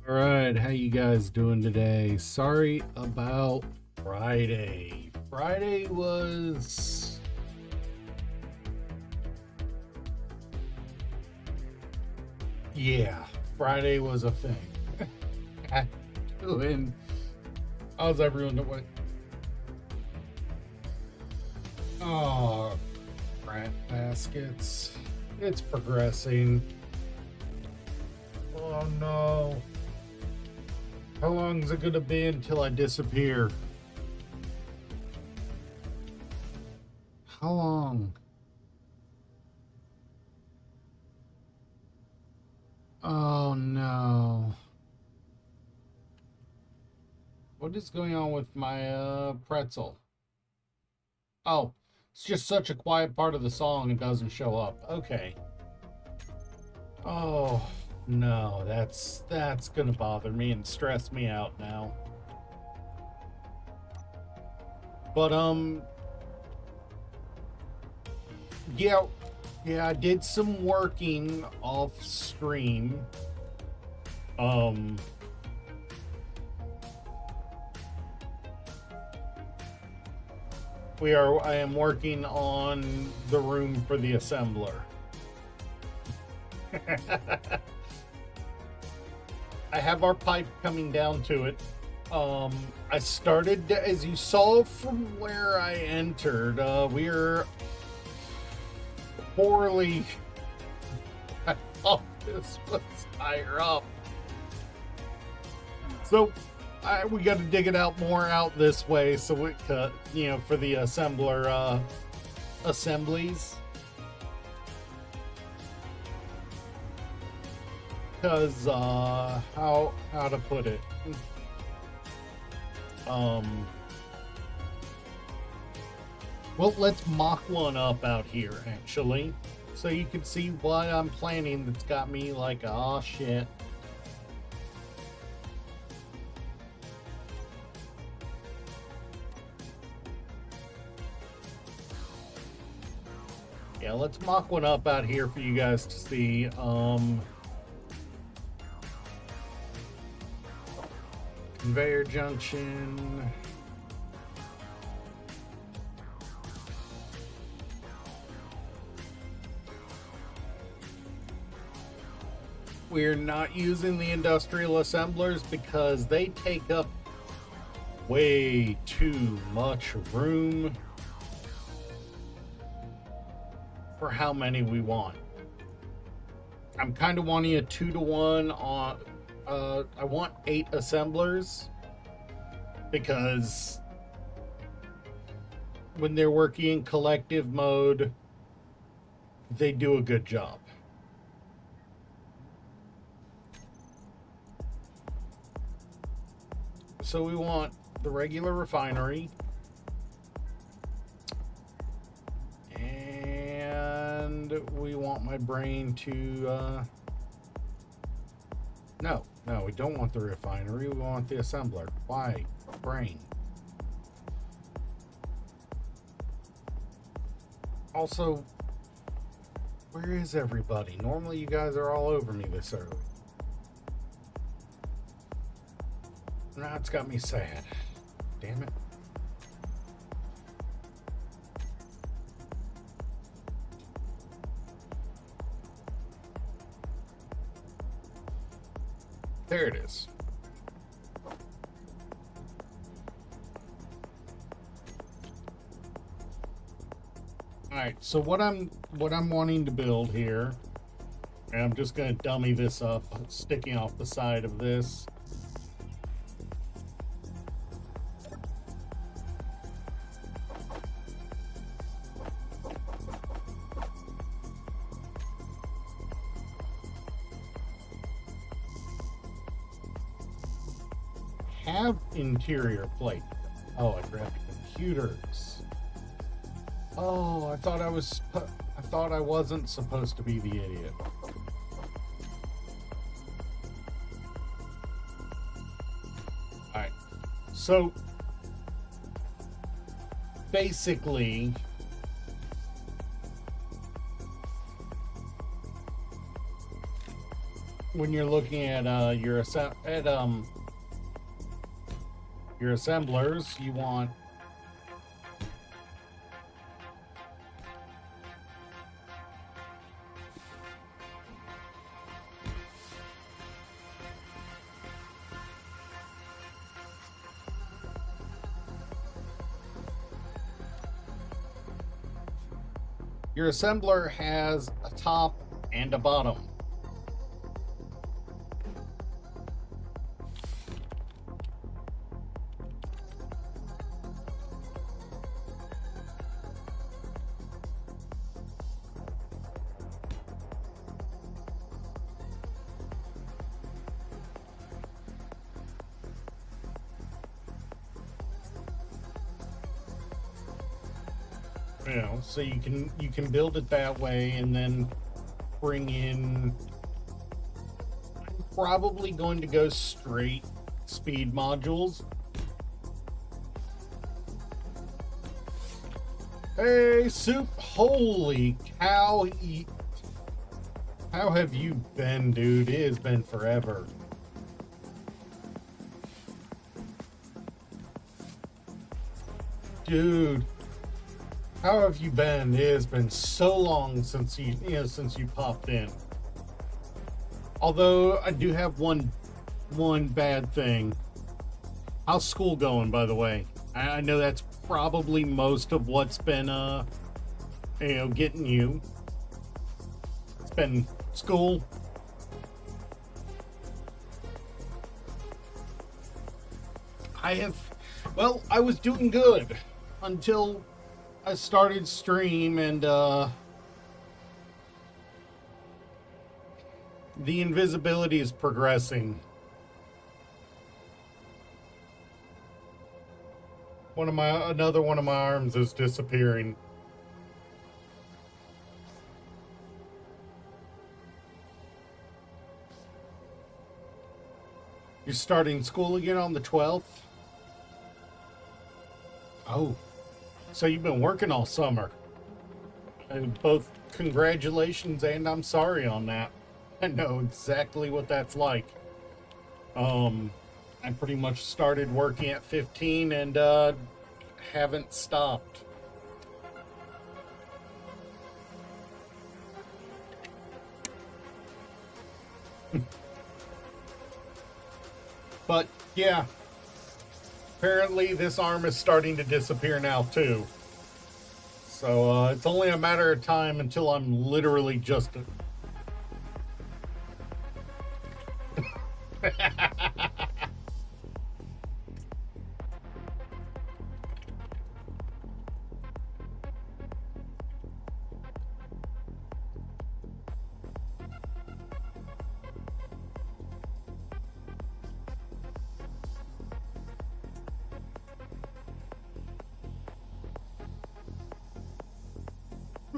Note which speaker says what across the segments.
Speaker 1: All right, how you guys doing today? Sorry about Friday. Friday was yeah, Friday was a thing. Doing how's everyone doing? Oh, rat baskets. It's progressing. Oh no. How long is it gonna be until I disappear? How long? Oh no. What is going on with my pretzel? Oh, it's just such a quiet part of the song it doesn't show up. Okay. Oh no, that's gonna bother me and stress me out now. But yeah, I did some working off stream. Um I am working on the room for the assembler. I have our pipe coming down to it. I started, as you saw from where I entered, we're poorly. I thought this was higher up. So we got to dig it out more out this way so it could, for the assembler assemblies. Because how to put it, well, let's mock one up out here actually, so you can see what I'm planning. That's got me like, oh shit. Yeah, let's mock one up out here for you guys to see. Conveyor junction. We're not using the industrial assemblers because they take up way too much room for how many we want. I'm kind of wanting a 2-to-1 on. I want 8 assemblers because when they're working in collective mode, they do a good job. So we want the regular refinery, and we want my brain to no, we don't want the refinery. We want the assembler. Why? Brain. Also, where is everybody? Normally you guys are all over me this early. Now it's got me sad. Damn it. There it is. All right, so what I'm wanting to build here, and I'm just going to dummy this up, sticking off the side of this. Have interior plate. Oh, I grabbed computers. Oh, I thought I wasn't supposed to be the idiot. Alright. So basically, when you're looking at your assemblers, you want your assembler has a top and a bottom. You know, so you can build it that way, and then bring in. I'm probably going to go straight speed modules. Hey, Soup! Holy cow! How have you been, dude? It has been forever. Dude. How have you been? It has been so long since you popped in. Although I do have one bad thing. How's school going, by the way? I know that's probably most of what's been getting you. It's been school. I was doing good until I started stream, and the invisibility is progressing. Another one of my arms is disappearing. You're starting school again on the 12th? Oh. So you've been working all summer. Both congratulations and I'm sorry on that. I know exactly what that's like. I pretty much started working at 15 and haven't stopped. But yeah. Apparently, this arm is starting to disappear now, too. So, it's only a matter of time until I'm literally just...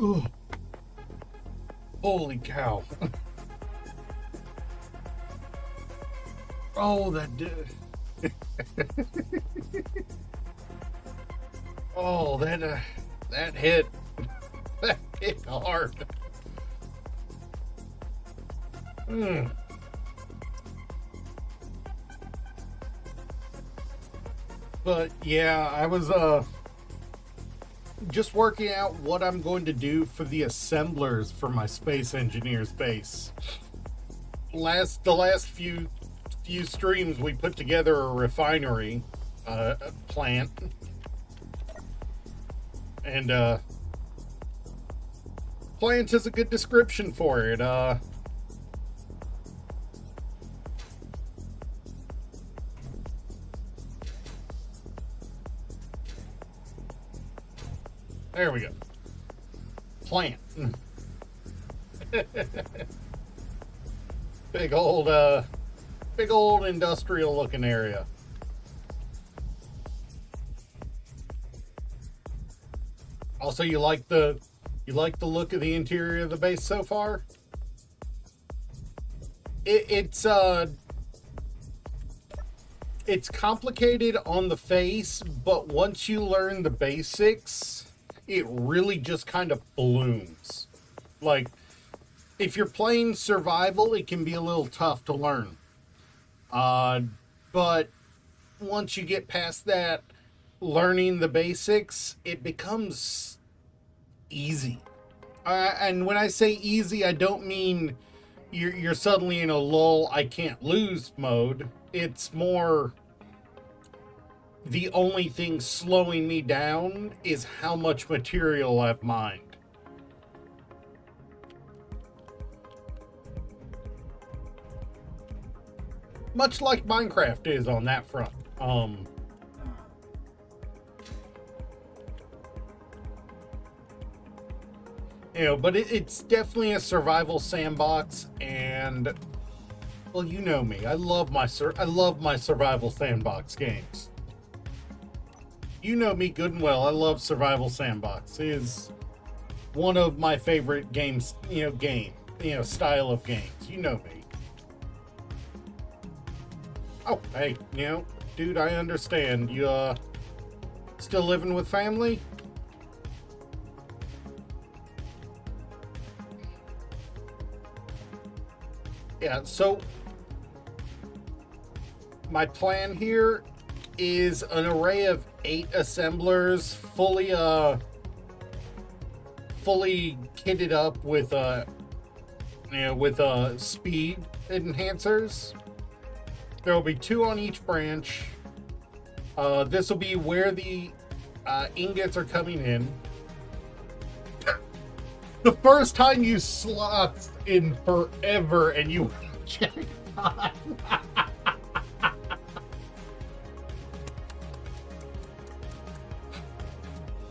Speaker 1: Ugh. Holy cow. Oh, that did. Oh, that hit. That hit hard. But yeah, I was just working out what I'm going to do for the assemblers for my Space Engineers base. The last few streams we put together a refinery plant, and plant is a good description for it. There we go. Plant. Big old industrial looking area. Also, you like the look of the interior of the base so far? It's complicated on the face, but once you learn the basics, it really just kind of blooms. Like, if you're playing survival, it can be a little tough to learn. But once you get past that, learning the basics, it becomes easy. And when I say easy, I don't mean you're suddenly in a lull, I can't lose mode. It's more the only thing slowing me down is how much material I've mined. Much like Minecraft is on that front. But it's definitely a survival sandbox, and well, you know me. I love my survival sandbox games. You know me good and well. I love survival sandbox. It is one of my favorite games. Style of games. You know me. Oh, hey, dude, I understand. You still living with family? Yeah, so my plan here is an array of 8 assemblers, fully kitted up with speed enhancers. There will be 2 on each branch. This will be where the ingots are coming in. The first time you slot in forever and you jackpot.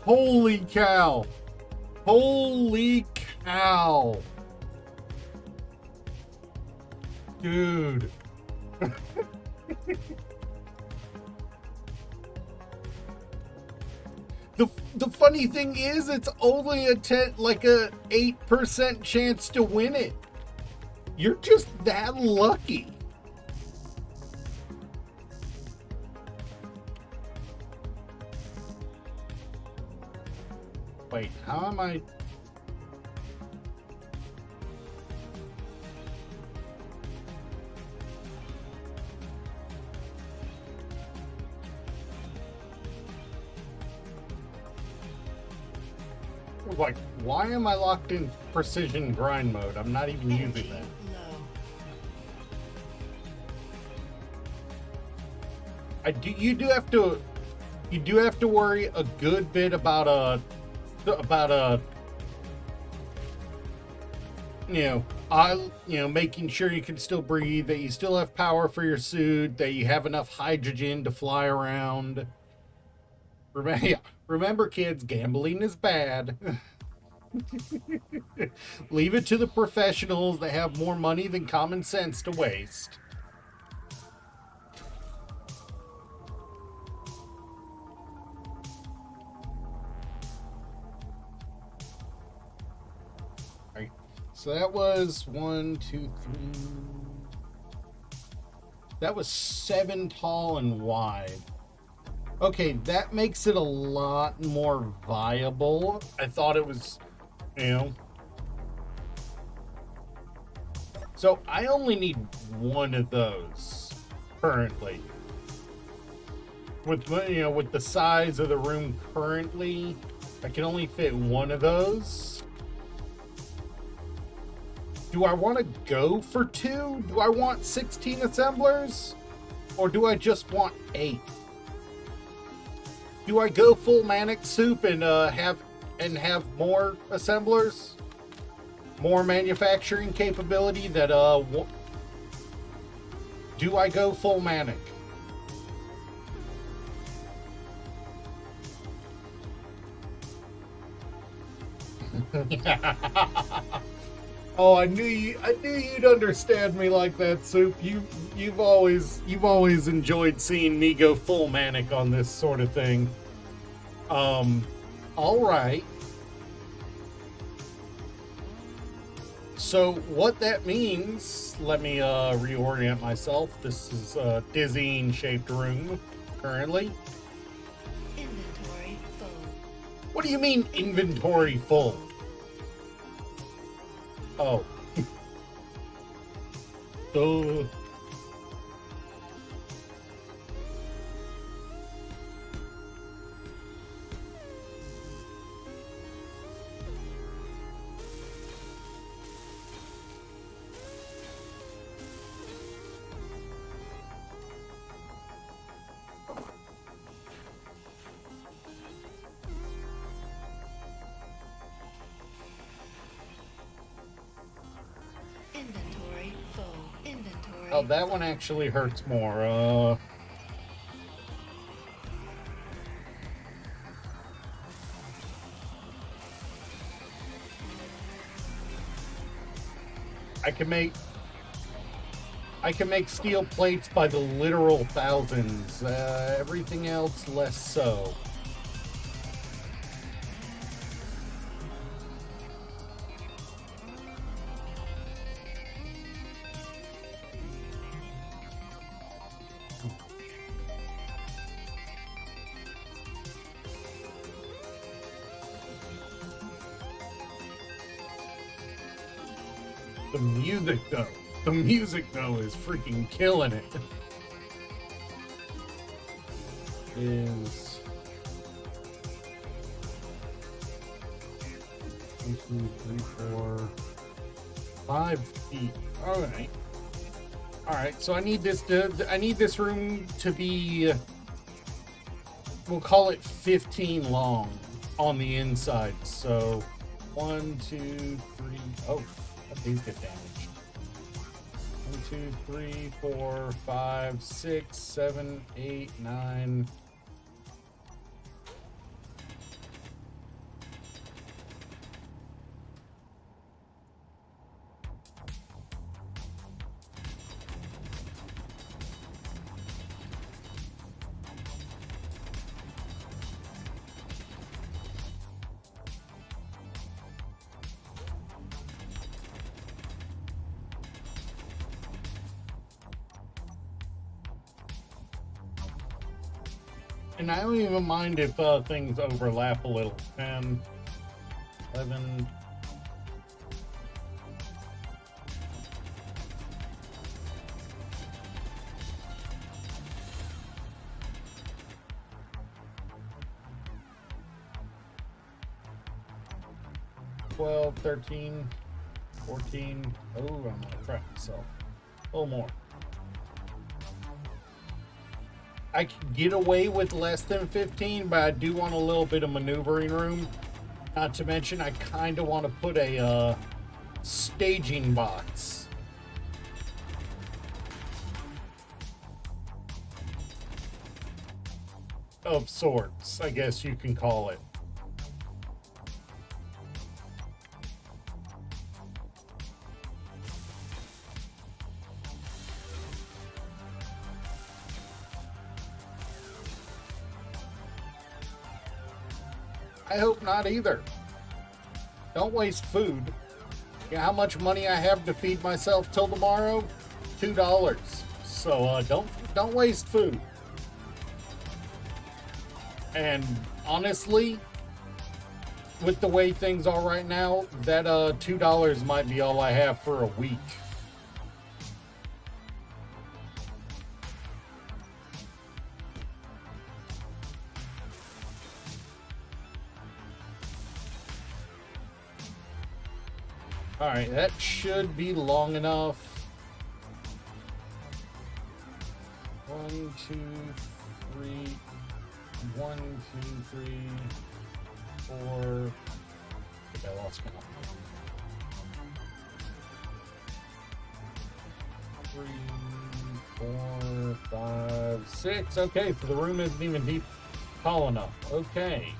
Speaker 1: Holy cow. Holy cow. Dude. The funny thing is, it's only a 8% chance to win it. You're just that lucky. Wait, how am I? Like, why am I locked in precision grind mode? I'm not even using that. You do have to worry a good bit about making sure you can still breathe, that you still have power for your suit, that you have enough hydrogen to fly around. Remember, kids, gambling is bad. Leave it to the professionals that have more money than common sense to waste. Alright, so that was 1, 2, 3. That was 7 tall and wide. Okay, that makes it a lot more viable. I thought it was, So I only need 1 of those currently. With the size of the room currently, I can only fit 1 of those. Do I want to go for 2? Do I want 16 assemblers? Or do I just want 8? Do I go full manic soup and have more assemblers, more manufacturing capability? Do I go full manic? Oh, I knew you'd understand me like that, Soup. You've always enjoyed seeing me go full manic on this sort of thing. All right. So what that means, let me reorient myself. This is a dizzying shaped room currently.
Speaker 2: Inventory full.
Speaker 1: What do you mean inventory full? Oh. Duh.
Speaker 2: Inventory full. Inventory.
Speaker 1: Oh, that one actually hurts more. I can make steel plates by the literal thousands. Everything else less so. The music though is freaking killing it. Is 1, 2, 3, 4, 5 feet. All right. So I need this room to be, we'll call it 15 long on the inside. So 1, 2, 3. Oh, these get damaged. 1, 2, 3, 4, 5, 6, 7, 8, 9. And I don't even mind if things overlap a little. 10, 11. $12, 13, 14. Oh, I'm gonna crap myself. A little more. I can get away with less than 15, but I do want a little bit of maneuvering room. Not to mention, I kind of want to put a staging box. Of sorts, I guess you can call it. I hope not either. Don't waste food. You know how much money I have to feed myself till tomorrow? $2. So don't waste food. And honestly, with the way things are right now, that $2 might be all I have for a week. All right, that should be long enough. 1, 2, 3. 1, 2, 3, 4. I think I lost count. 3, 4, 5, 6. Okay, so the room isn't even deep, tall enough. Okay.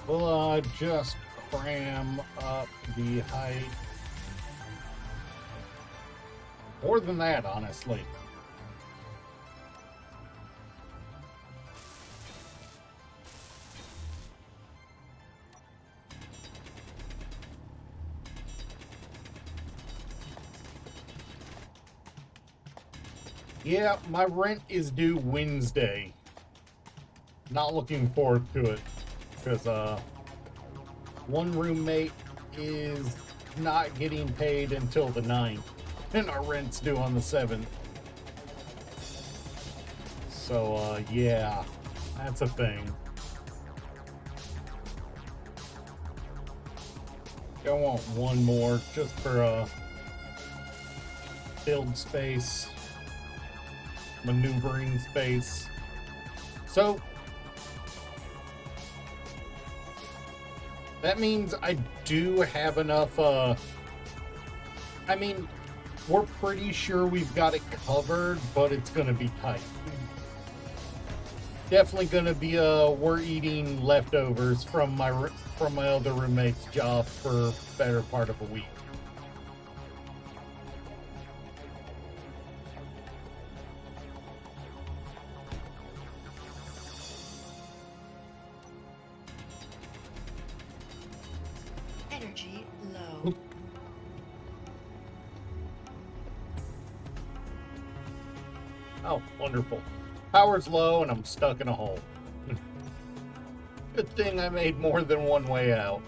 Speaker 1: We'll just cram up the height. More than that, honestly. Yeah, my rent is due Wednesday. Not looking forward to it. Because, one roommate is not getting paid until the 9th. And our rent's due on the 7th. So, yeah. That's a thing. I want one more just for, build space. Maneuvering space. So that means I do have enough, I mean, we're pretty sure we've got it covered, but it's gonna be tight. Definitely gonna be, we're eating leftovers from my other roommate's job for a better part of a week.
Speaker 2: Energy low.
Speaker 1: Oh, wonderful. Power's low and I'm stuck in a hole. Good thing I made more than one way out.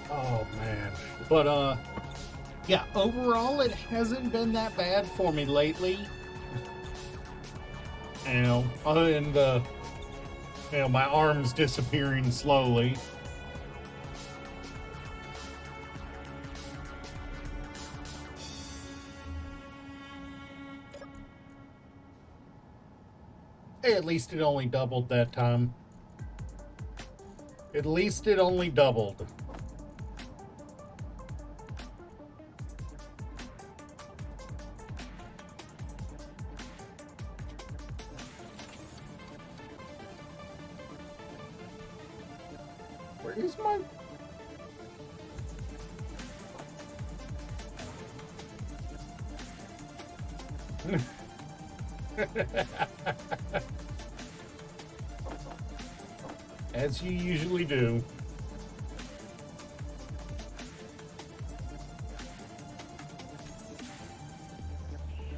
Speaker 1: Oh man. But yeah, overall it hasn't been that bad for me lately. You know, other than the my arms disappearing slowly. Hey, at least it only doubled that time. At least it only doubled. Where is my... As you usually do.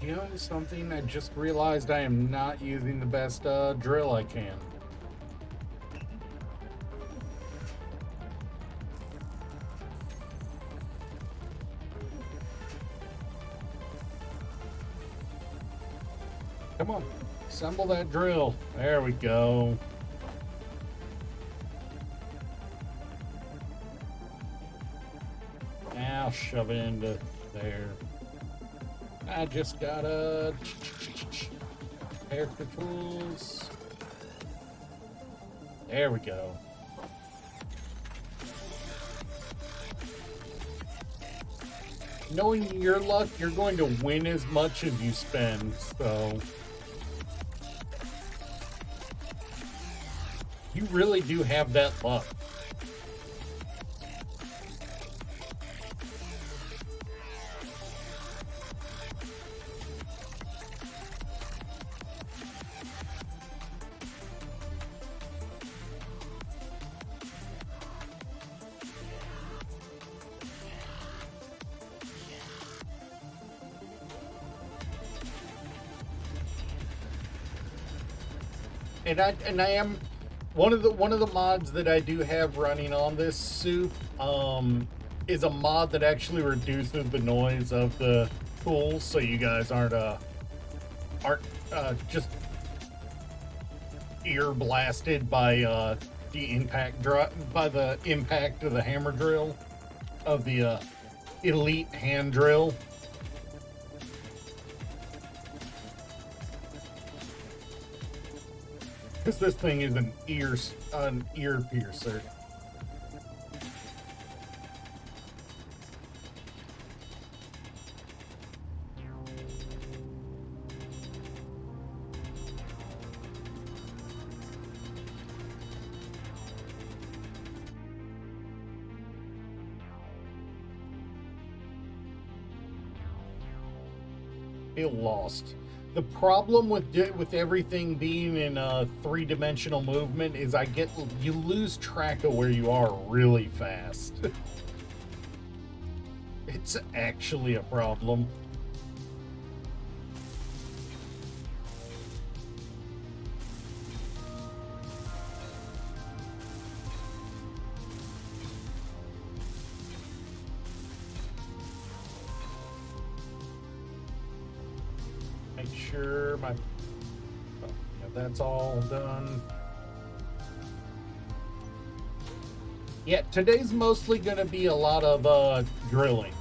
Speaker 1: You know something? I just realized I am not using the best drill I can. Come on, assemble that drill. There we go. Now shove it into there. I just gotta character tools. There we go. Knowing your luck, you're going to win as much as you spend, so you really do have that luck. And I am one of the mods that I do have running on this soup is a mod that actually reduces the noise of the tools, so you guys aren't just ear blasted by the impact of the hammer drill of the elite hand drill. because this thing is an ear piercer. Feel lost. The problem with everything being in a three-dimensional movement is you lose track of where you are really fast. It's actually a problem. Make sure that's all done. Yeah, today's mostly going to be a lot of drilling.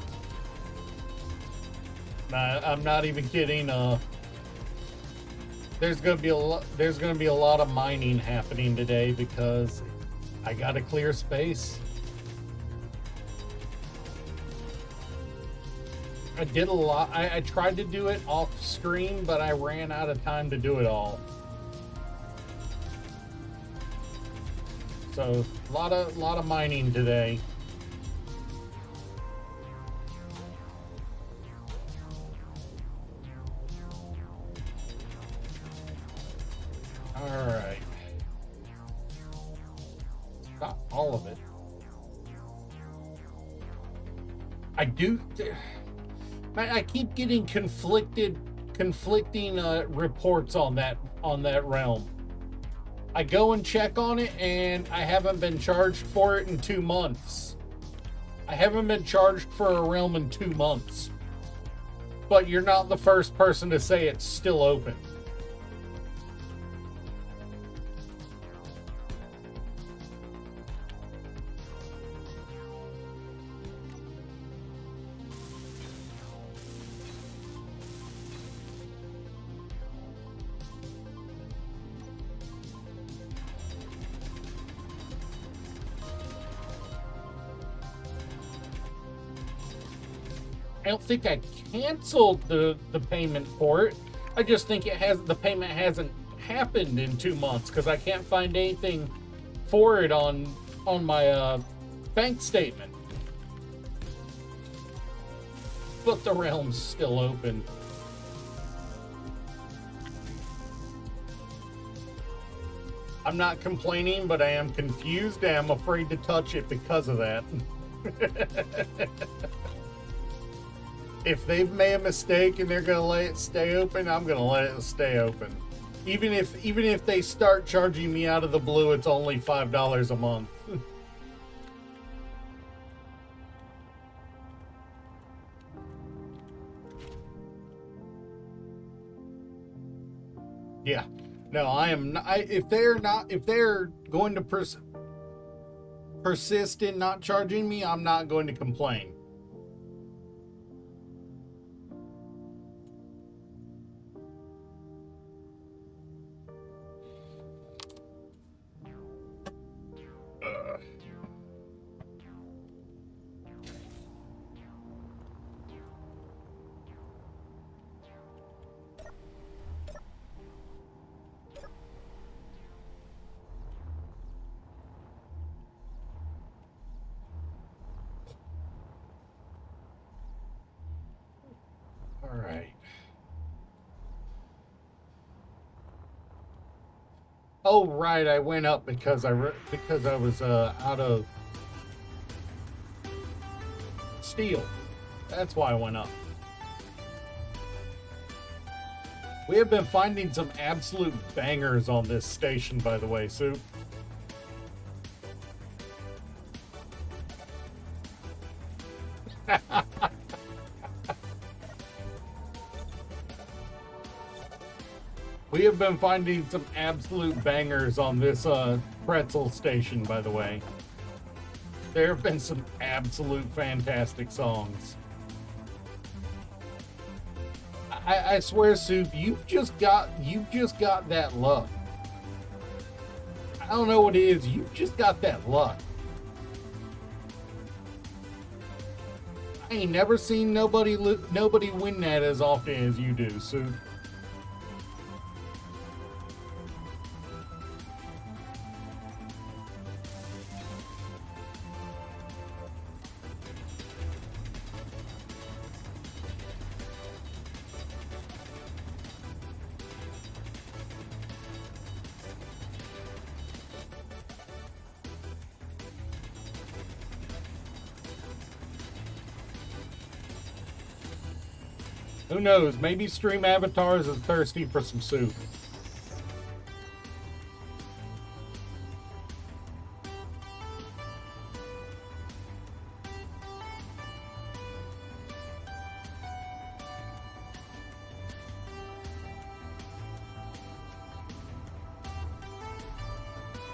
Speaker 1: I'm not even kidding. There's going to be a lot of mining happening today because I got to clear space. I did a lot. I tried to do it off screen, but I ran out of time to do it all. So a lot of mining today. All right. Not all of it. I keep getting conflicting reports on that realm. I go and check on it, and I haven't been charged for it in 2 months. I haven't been charged for a realm in 2 months. But you're not the first person to say it's still open. I don't think I canceled the payment for it. I just think the payment hasn't happened in 2 months because I can't find anything for it on my bank statement. But the realm's still open. I'm not complaining, but I am confused and I'm afraid to touch it because of that. If they've made a mistake and they're gonna let it stay open, I'm gonna let it stay open. Even if they start charging me out of the blue, it's only $5 a month. Yeah, no, I am not. If they're going to persist in not charging me, I'm not going to complain. All right. Oh, right. I went up because I was out of steel. That's why I went up. We have been finding some absolute bangers on this station, by the way, Soup. We have been finding some absolute bangers on this pretzel station, by the way. There have been some absolute fantastic songs. I swear, Soup, you've just got that luck. I don't know what it is. You've just got that luck. I ain't never seen nobody win that as often as you do, so. Who knows? Maybe Stream Avatars is thirsty for some soup.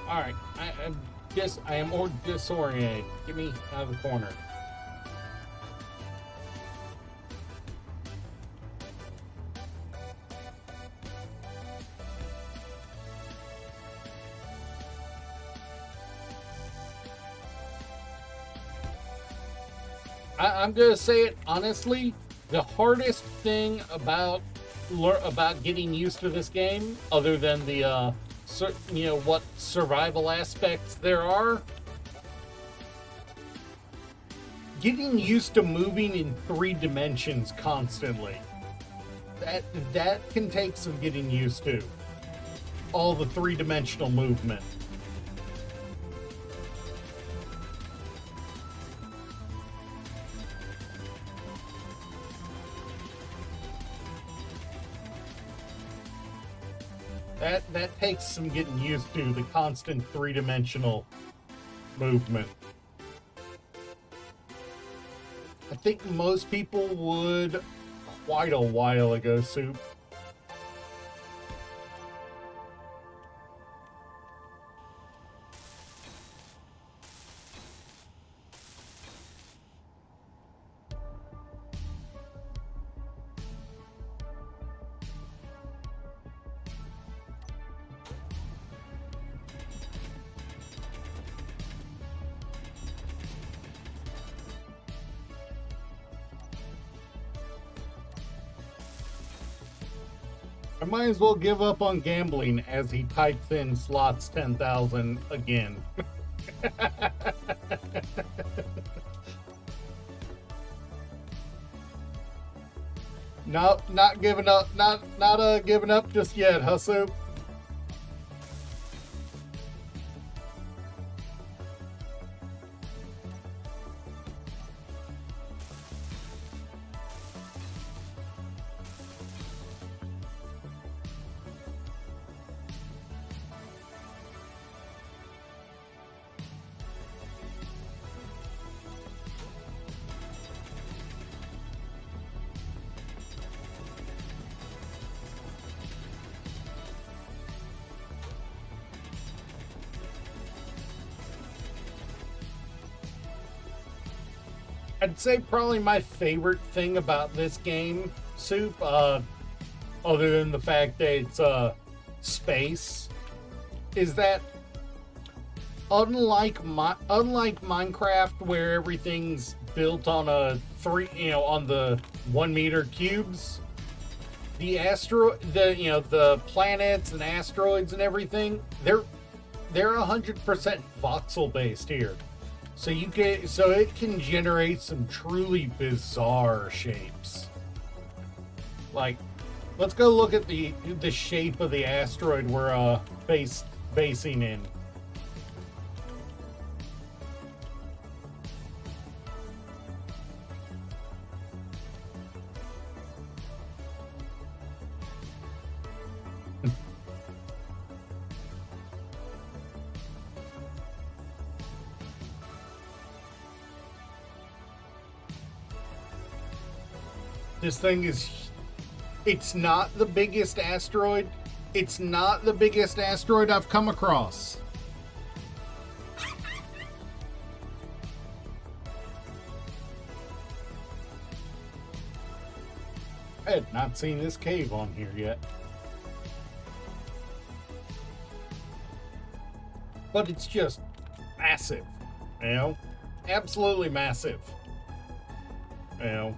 Speaker 1: Alright, I am more disoriented. Get me out of the corner. I'm gonna say it honestly. The hardest thing about getting used to this game, other than the what survival aspects there are, getting used to moving in 3 dimensions constantly. That can take some getting used to. All the 3-dimensional movement. That takes some getting used to, the constant 3-dimensional movement. I think most people would quite a while ago, Soup. I might as well give up on gambling as he types in slots 10,000 again. No, not giving up. Not giving up just yet, huh, Soup? I'd say probably my favorite thing about this game, Soup, other than the fact that it's space, is that unlike Minecraft, where everything's built on on the 1 meter cubes, the planets and asteroids and everything, they're 100% voxel based here. So it can generate some truly bizarre shapes. Like, let's go look at the shape of the asteroid we're basing in. This thing it's not the biggest asteroid. It's not the biggest asteroid I've come across. I had not seen this cave on here yet. but it's just massive, you know, absolutely massive, you know.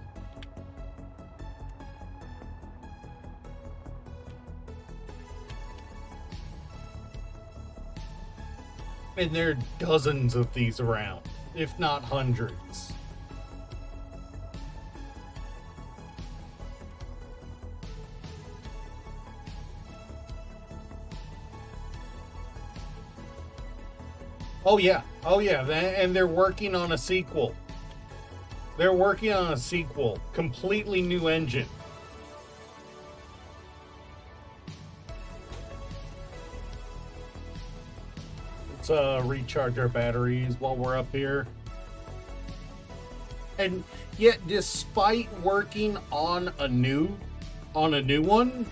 Speaker 1: And there are dozens of these around, if not hundreds. Oh yeah, and they're working on a sequel. They're working on a sequel, completely new engine. Let's recharge our batteries while we're up here. And yet, despite working on a new one,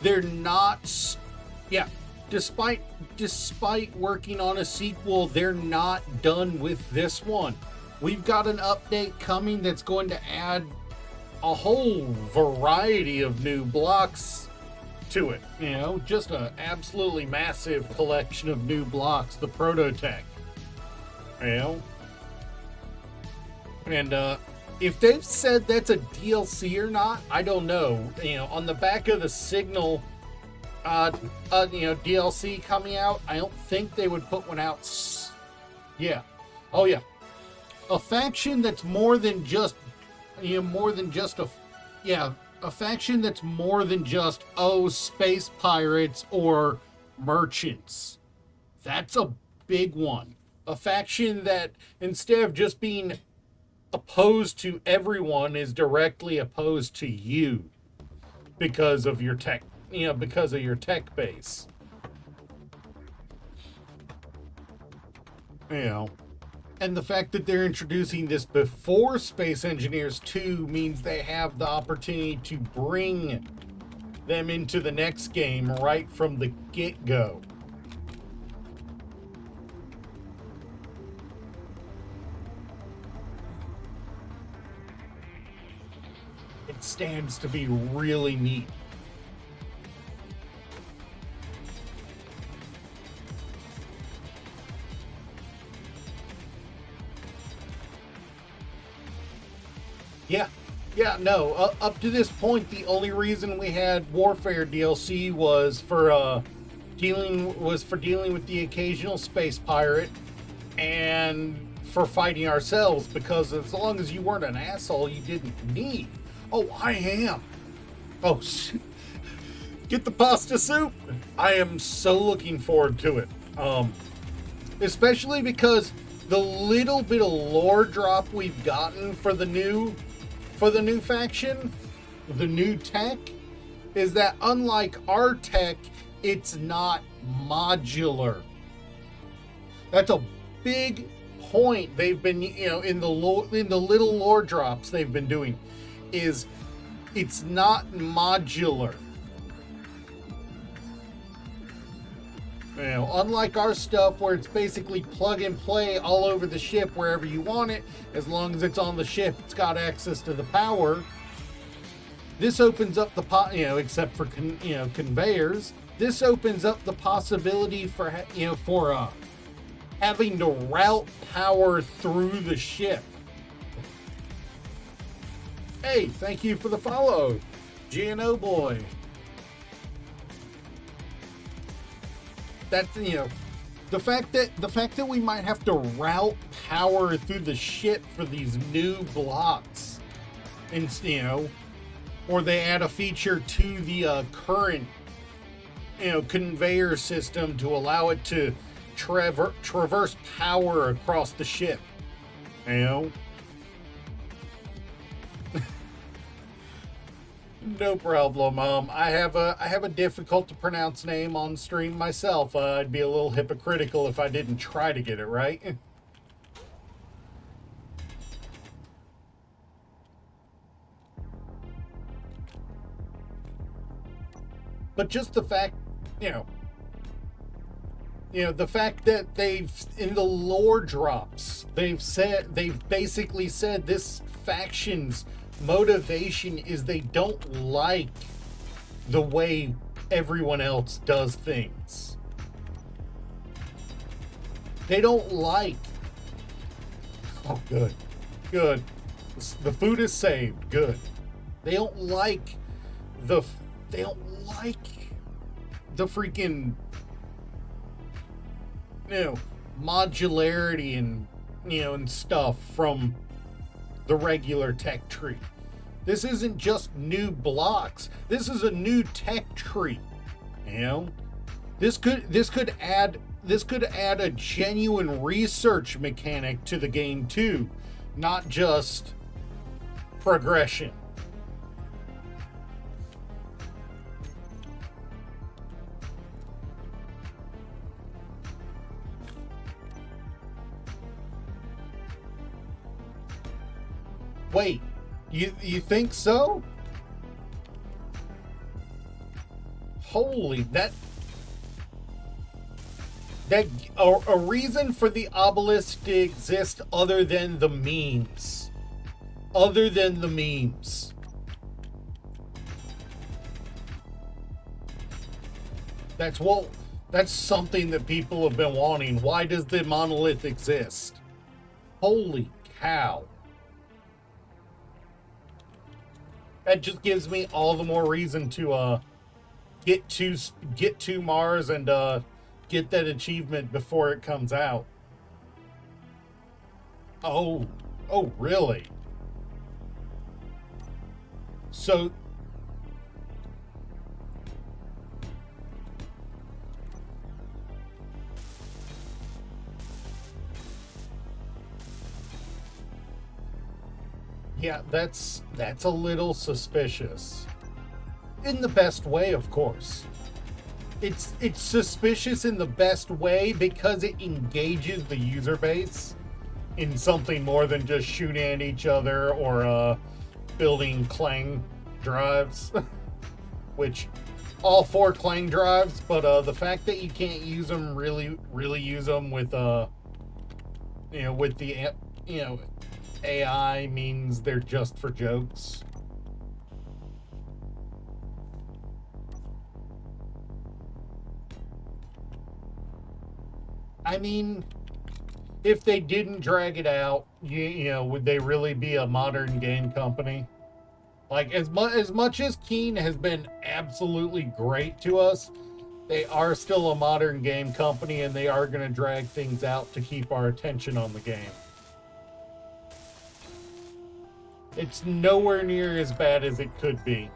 Speaker 1: they're not. Yeah, despite working on a sequel, they're not done with this one. We've got an update coming that's going to add a whole variety of new blocks to it. You know, just an absolutely massive collection of new blocks, the Prototech. You know? And if they've said that's a DLC or not, I don't know. You know, on the back of the Signal DLC coming out, I don't think they would put one out. Yeah. Oh yeah. A faction that's more than just, a faction that's more than just, space pirates or merchants. That's a big one. A faction that, instead of just being opposed to everyone, is directly opposed to you because of your tech, because of your tech base. You know. And the fact that they're introducing this before Space Engineers 2 means they have the opportunity to bring them into the next game right from the get-go. It stands to be really neat. Up to this point, the only reason we had Warfare DLC was for dealing with the occasional space pirate and for fighting ourselves, because as long as you weren't an asshole, you didn't need. Oh, I am. Oh, get the pasta soup. I am so looking forward to it. Especially because the little bit of lore drop we've gotten for the new faction, the new tech, is that unlike our tech, it's not modular. That's a big point they've been, in the little lore drops they've been doing, is it's not modular. Unlike our stuff where it's basically plug and play all over the ship wherever you want it, as long as it's on the ship, it's got access to the power. This opens up the except for conveyors. This opens up the possibility for having to route power through the ship. Hey, thank you for the follow, GNO boy. That's the fact that we might have to route power through the ship for these new blocks, and or they add a feature to the current conveyor system to allow it to traverse power across the ship. No problem. I have a difficult to pronounce name on stream myself. I'd be a little hypocritical if I didn't try to get it right. But just the fact, the fact that they've, in the lore drops, they've basically said this faction's motivation is they don't like the way everyone else does things. They don't like. Oh, good. Good. The food is saved. Good. They don't like the. They don't like the freaking. Modularity and and stuff from the regular tech tree. This isn't just new blocks. This is a new tech tree. This could add a genuine research mechanic to the game too, not just progression. Wait, you think so? Holy, a reason for the obelisk to exist other than the memes. Other than the memes. That's something that people have been wanting. Why does the monolith exist? Holy cow. That just gives me all the more reason to get to Mars and get that achievement before it comes out. Oh, really? So yeah, that's a little suspicious. In the best way, of course. It's suspicious in the best way because it engages the user base in something more than just shooting at each other or building Clang drives, which all 4 Clang drives, but the fact that you can't use them really use them with with the AI means they're just for jokes. I mean, if they didn't drag it out, would they really be a modern game company? Like, as much as Keen has been absolutely great to us, they are still a modern game company, and they are going to drag things out to keep our attention on the game. It's nowhere near as bad as it could be.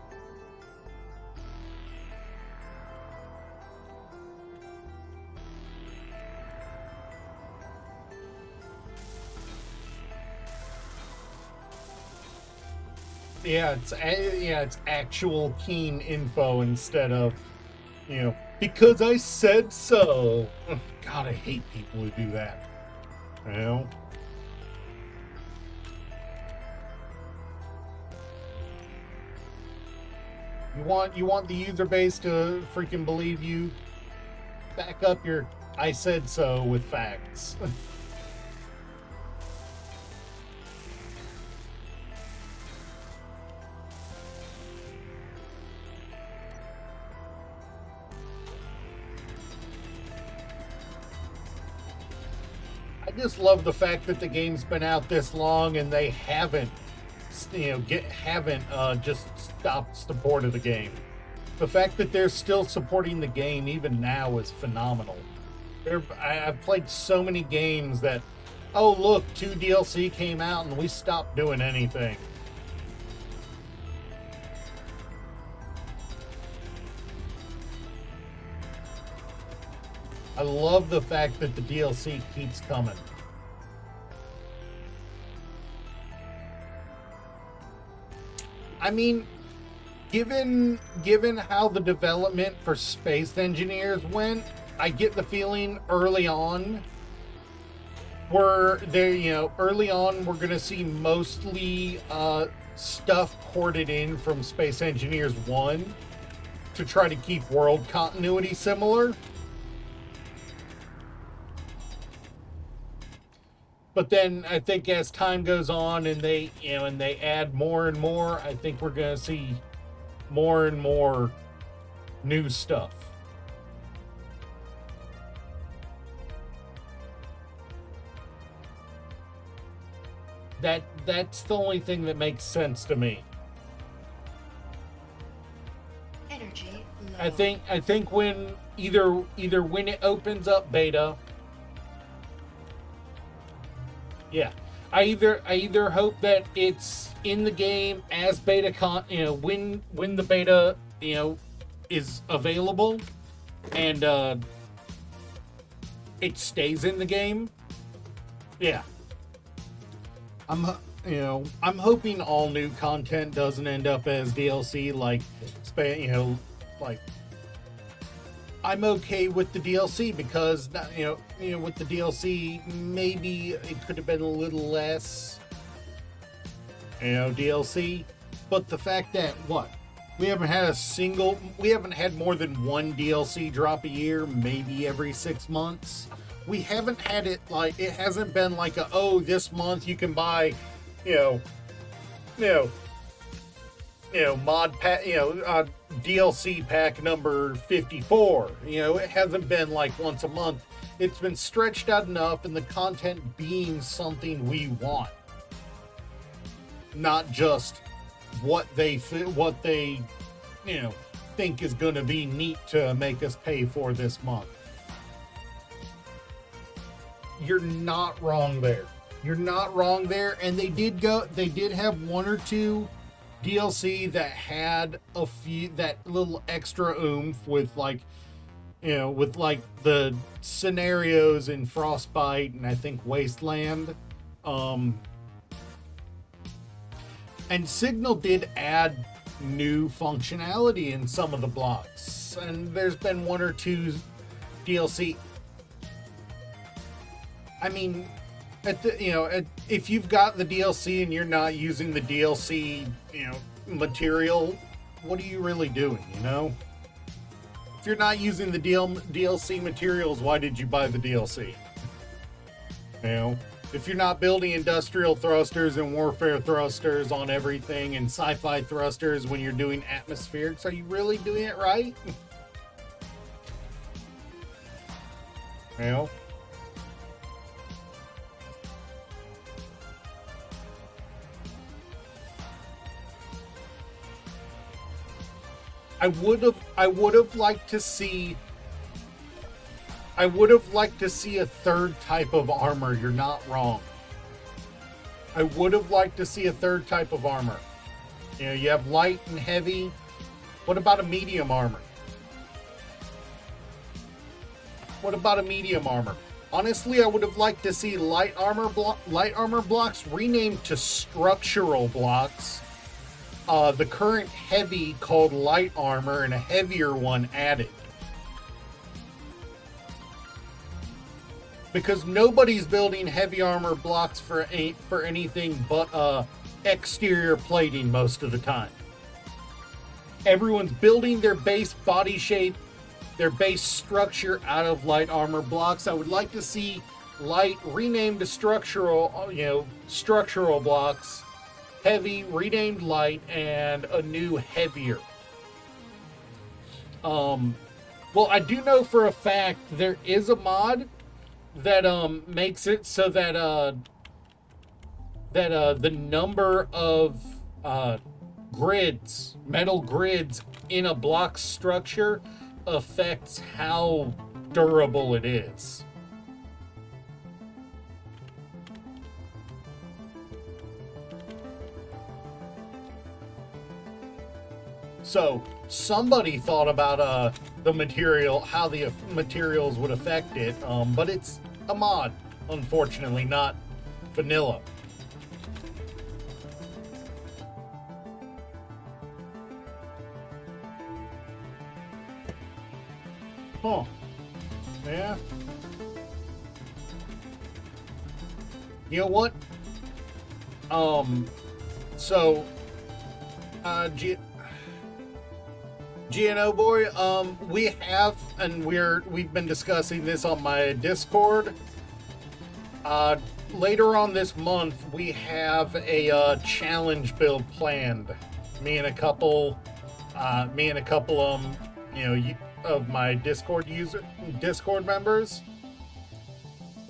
Speaker 1: Yeah, it's actual Keen info instead of, because I said so. God, I hate people who do that. You want the user base to freaking believe you? Back up your I said so with facts. I just love the fact that the game's been out this long and they haven't just stopped support of the game. The fact that they're still supporting the game even now is phenomenal. I've played so many games that, oh look, 2 DLC came out and we stopped doing anything. I love the fact that the DLC keeps coming. I mean, given how the development for Space Engineers went, I get the feeling early on we're gonna see mostly stuff ported in from Space Engineers 1 to try to keep world continuity similar. But then I think as time goes on and they add more and more, I think we're going to see more and more new stuff. That's the only thing that makes sense to me.
Speaker 2: Energy low.
Speaker 1: I think when either when it opens up beta, yeah, I either hope that it's in the game as beta when the beta is available, and it stays in the game. Yeah, I'm hoping all new content doesn't end up as DLC. Like I'm okay with the DLC because with the DLC maybe it could have been a little less DLC, but the fact that we haven't had more than one DLC drop a year, maybe every 6 months. We haven't had it it hasn't been like this month you can buy mod pack, DLC pack number 54. It hasn't been like once a month. It's been stretched out enough, and the content being something we want, not just what they think is going to be neat to make us pay for this month. You're not wrong there. You're not wrong there, and they did have one or two DLC that had that little extra oomph with the scenarios in Frostbite and I think Wasteland. And Signal did add new functionality in some of the blocks, and there's been one or two DLC. I mean, if you've got the DLC and you're not using the DLC, material, what are you really doing, If you're not using the DLC materials, why did you buy the DLC? If you're not building industrial thrusters and warfare thrusters on everything and sci-fi thrusters when you're doing atmospherics, are you really doing it right? I would have liked to see a third type of armor. You're not wrong. I would have liked to see a third type of armor. You have light and heavy. What about a medium armor? Honestly, I would have liked to see light armor blocks renamed to structural blocks. The current heavy called light armor and a heavier one added. Because nobody's building heavy armor blocks for anything but exterior plating most of the time. Everyone's building their base body shape, their base structure out of light armor blocks. I would like to see light renamed to structural blocks. Heavy, renamed light, and a new heavier. Well, I do know for a fact there is a mod that makes it so that the number of metal grids in a block structure affects how durable it is. So somebody thought about how the materials would affect it, but it's a mod, unfortunately, not vanilla. Huh. Yeah. You know what? So, GNO boy, we have, and we've been discussing this on my Discord. Later on this month, we have a challenge build planned. Me and a couple of my Discord members.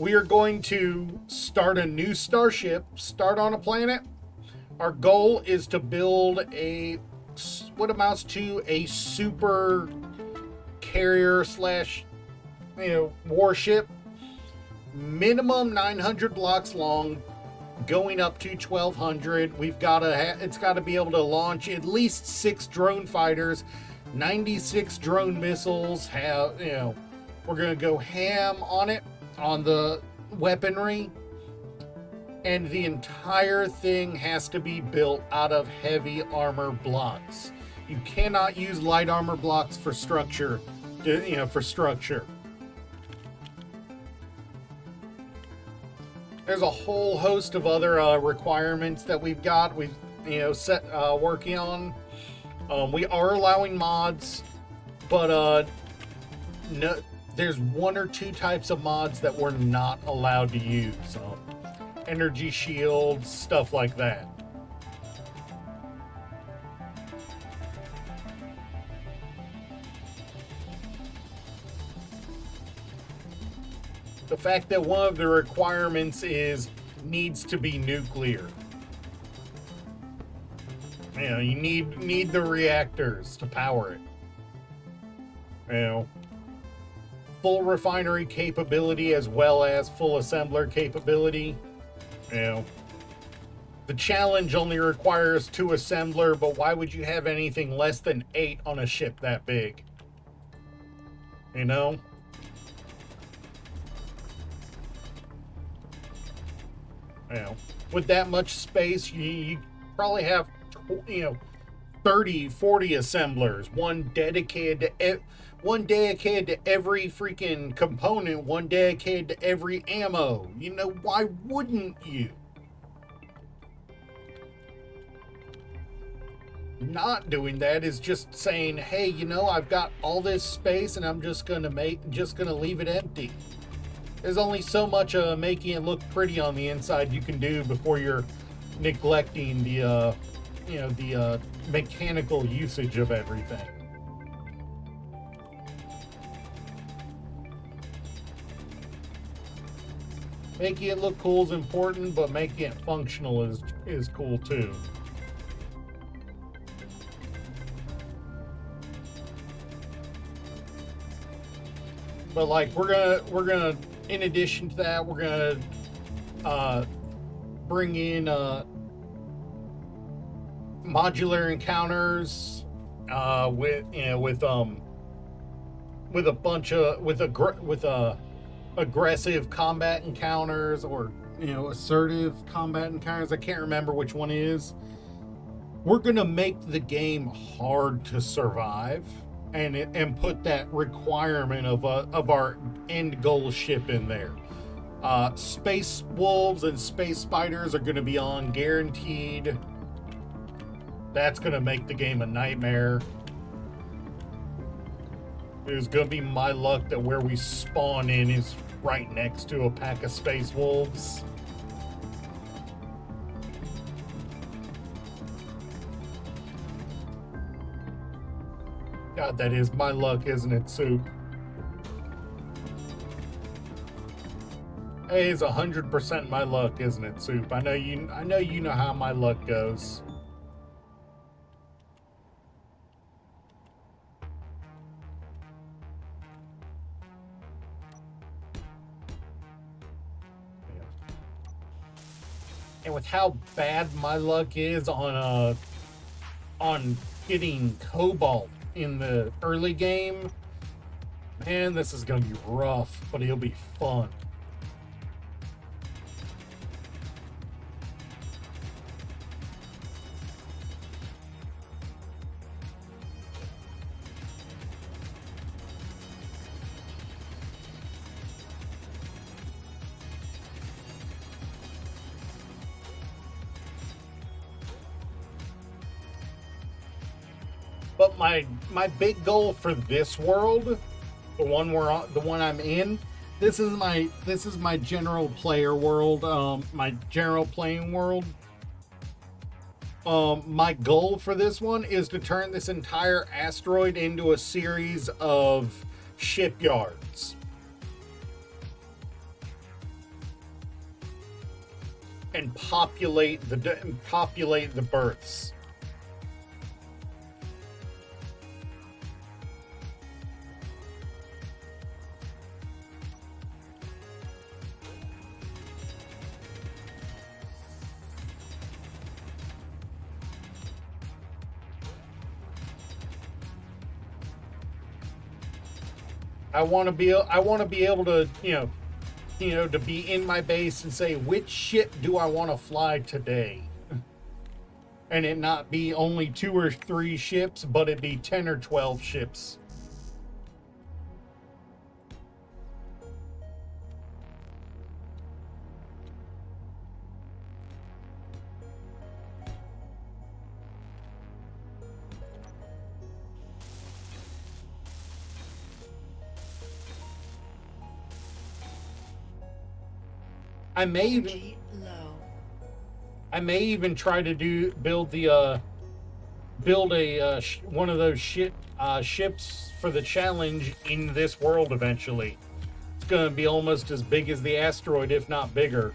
Speaker 1: we are going to start a new starship, start on a planet. Our goal is to build what amounts to a super carrier slash, warship, minimum 900 blocks long, going up to 1200. It's got to be able to launch at least 6 drone fighters, 96 drone missiles. We're going to go ham on it, on the weaponry, and the entire thing has to be built out of heavy armor blocks. You cannot use light armor blocks for structure, There's a whole host of other requirements that we've got. Set working on. We are allowing mods, but no, there's 1 or 2 types of mods that we're not allowed to use. Energy shields, stuff like that. The fact that one of the requirements needs to be nuclear. You need the reactors to power it. Full refinery capability as well as full assembler capability. The challenge only requires 2 assembler, but why would you have anything less than 8 on a ship that big? With that much space, you probably have 30, 40 assemblers, one dedicated to every freaking component, one dedicated to every ammo. Why wouldn't you? Not doing that is just saying, hey, I've got all this space and I'm just gonna leave it empty. There's only so much making it look pretty on the inside you can do before you're neglecting the mechanical usage of everything. Making it look cool is important, but making it functional is cool too. But we're gonna in addition to that, we're gonna bring in modular encounters with aggressive combat encounters, or assertive combat encounters. I can't remember which one it is. We're gonna make the game hard to survive, and put that requirement of our end goal ship in there. Space wolves and space spiders are going to be on guaranteed. That's going to make the game a nightmare. It's going to be my luck that where we spawn in is right next to a pack of space wolves. God, that is my luck, isn't it, Soup? Hey, it's 100% my luck, isn't it, Soup? I know you know how my luck goes. And with how bad my luck is on getting Cobalt in the early game, man, this is gonna be rough, but it'll be fun. But my big goal for this world, the one I'm in, this is my general player world, my general playing world. My goal for this one is to turn this entire asteroid into a series of shipyards. and populate the berths. I want to be able to, to be in my base and say, which ship do I want to fly today? And it not be only 2 or 3 ships, but it be 10 or 12 ships. I may even
Speaker 2: Energy low.
Speaker 1: I may even try to build one of those ships for the challenge in this world eventually. It's going to be almost as big as the asteroid, if not bigger.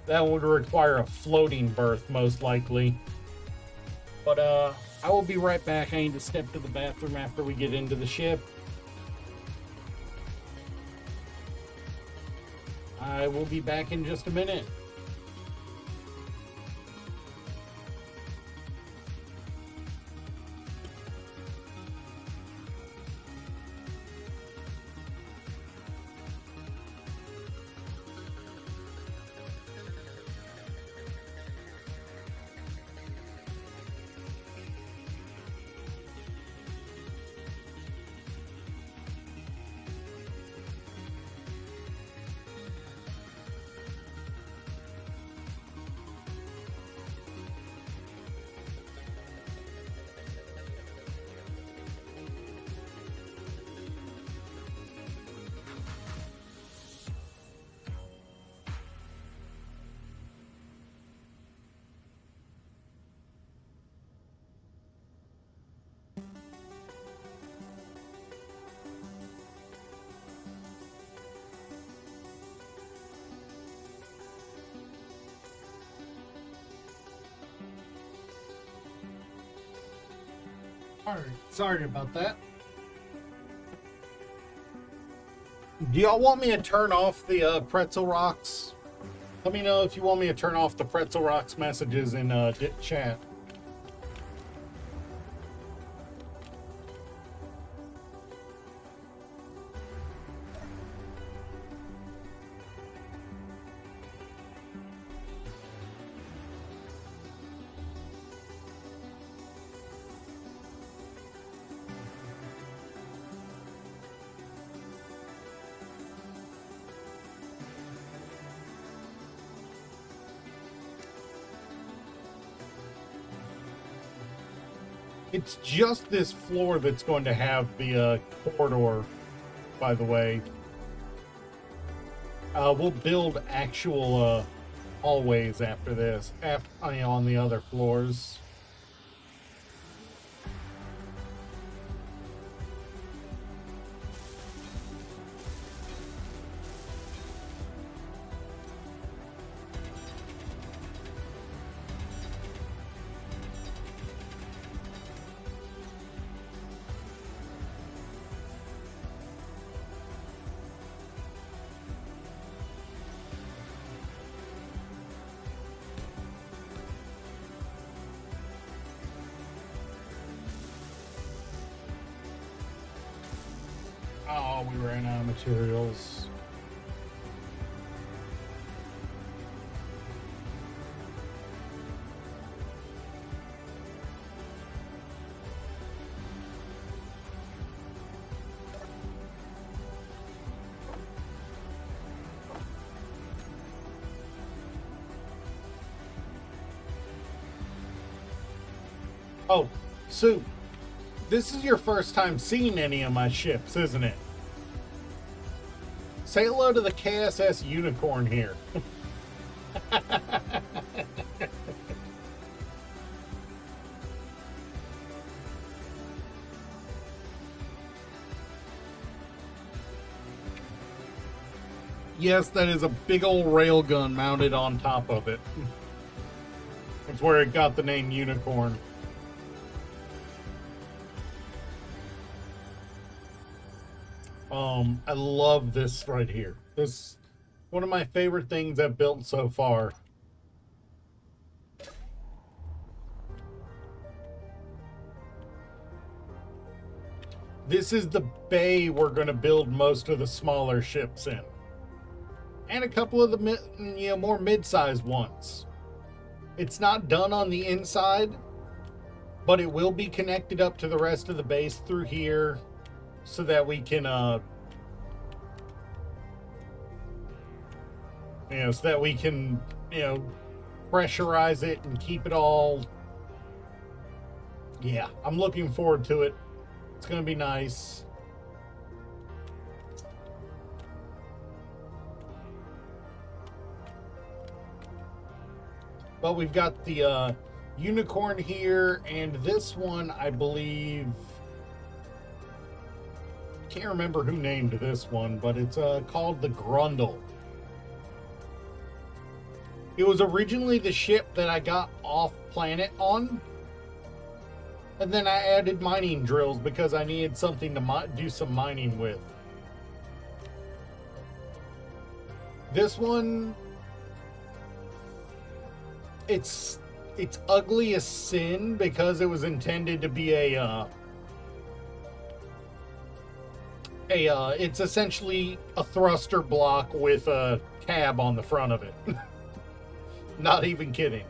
Speaker 1: That would require a floating berth, most likely. But I will be right back. I need to step to the bathroom after we get into the ship. I will be back in just a minute. Alright, sorry about that. Do y'all want me to turn off the pretzel rocks? Let me know if you want me to turn off the pretzel rocks messages in chat. It's just this floor that's going to have the corridor, by the way. We'll build actual hallways after this, on the other floors. Oh, we ran out of materials. Oh, Sue, this is your first time seeing any of my ships, isn't it? Say hello to the KSS Unicorn here. Yes, that is a big old railgun mounted on top of it. That's where it got the name Unicorn. I love this right here. This one of my favorite things I've built so far. This is the bay we're going to build most of the smaller ships in. And a couple of the more mid-sized ones. It's not done on the inside, but it will be connected up to the rest of the base through here so that we can pressurize it and keep it all. Yeah, I'm looking forward to it. It's going to be nice. But we've got the Unicorn here, and this one, I believe, can't remember who named this one, but it's called the Grundle. It was originally the ship that I got off planet on, and then I added mining drills because I needed something to do some mining with. This one, it's ugly as sin because it was intended to be it's essentially a thruster block with a cab on the front of it. Not even kidding.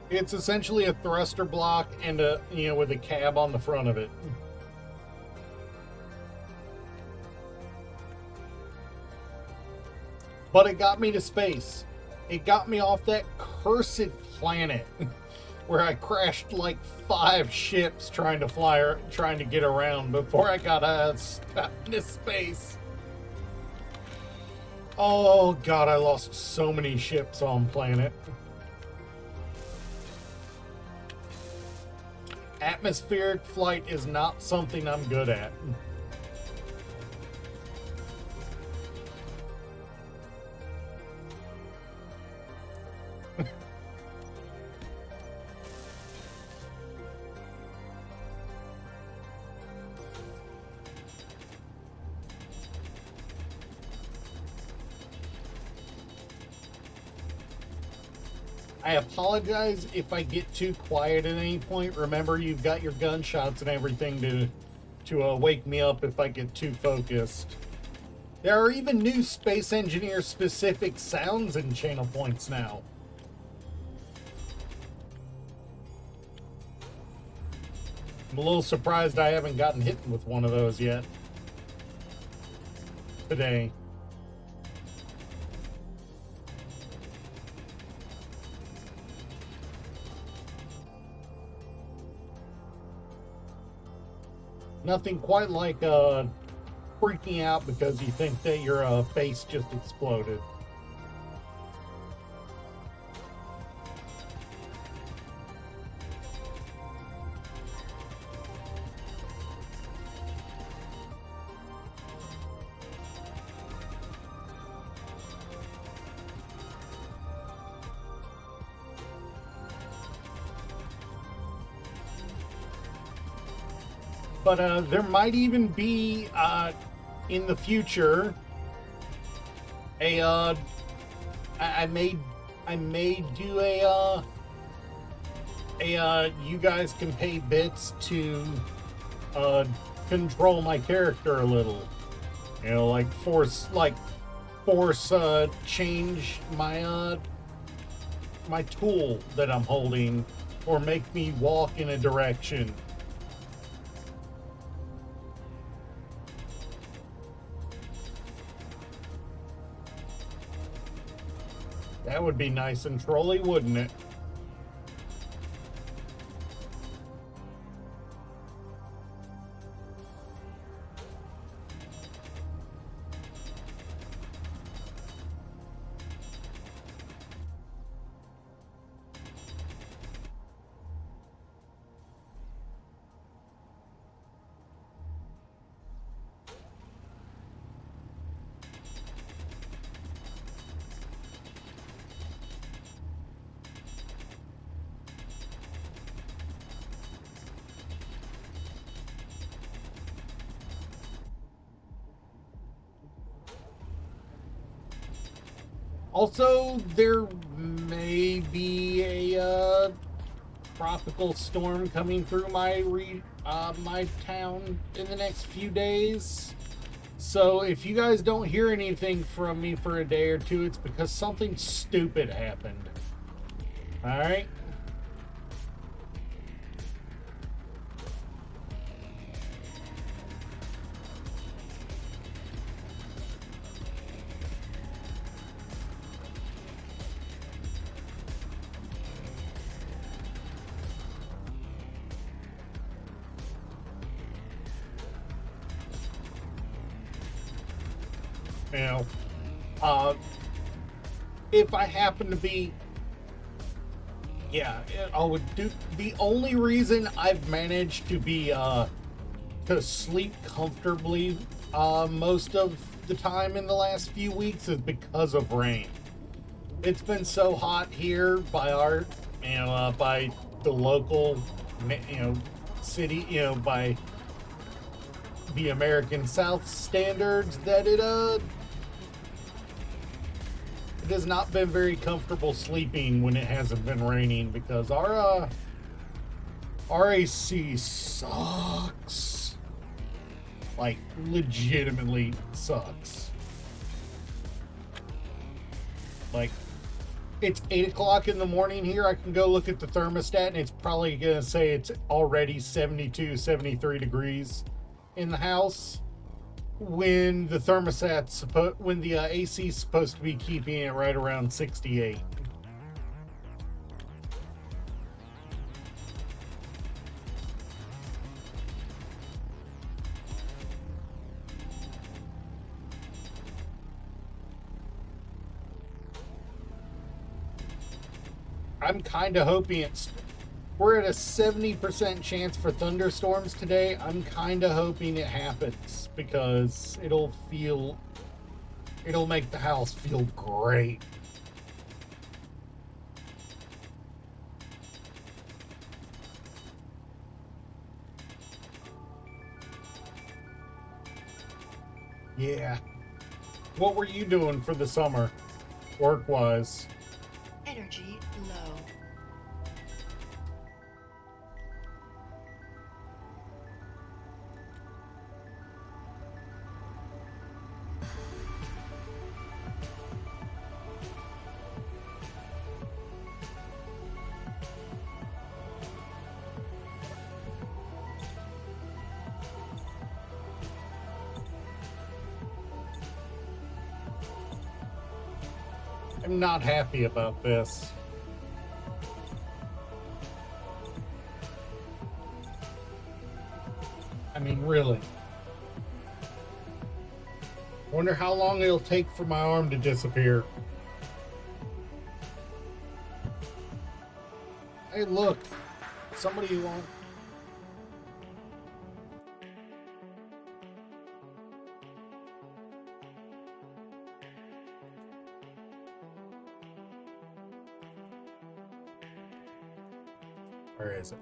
Speaker 1: It's essentially a thruster block and with a cab on the front of it. But it got me to space. It got me off that cursed planet where I crashed like 5 ships trying to get around before I got into space. Oh god, I lost so many ships on planet. Atmospheric flight is not something I'm good at. I apologize if I get too quiet at any point. Remember, you've got your gunshots and everything to wake me up if I get too focused. There are even new Space Engineer specific sounds in channel points now. I'm a little surprised I haven't gotten hit with one of those yet today. Nothing quite like freaking out because you think that your base just exploded. But there might even be in the future I may do a you guys can pay bits to control my character a little, like force change my my tool that I'm holding, or make me walk in a direction. That would be nice and trolly, wouldn't it? Also, there may be a tropical storm coming through my town in the next few days. So if you guys don't hear anything from me for a day or two, it's because something stupid happened. All right? You know, if I happen to be, yeah, I would do. The only reason I've managed to be to sleep comfortably most of the time in the last few weeks is because of rain. It's been so hot here by our, by the local, city, by the American South standards that it has not been very comfortable sleeping when it hasn't been raining because our AC sucks. Like, legitimately sucks. Like, it's 8 o'clock in the morning here. I can go look at the thermostat and it's probably going to say it's already 72, 73 degrees in the house when the AC is supposed to be keeping it right around 68. I'm kind of hoping we're at a 70% chance for thunderstorms today. I'm kind of hoping it happens because it'll make the house feel great. Yeah. What were you doing for the summer, work-wise?
Speaker 2: Energy low.
Speaker 1: I'm not happy about this. I mean, really. Wonder how long it'll take for my arm to disappear. Hey, look. Somebody won't. Where is it?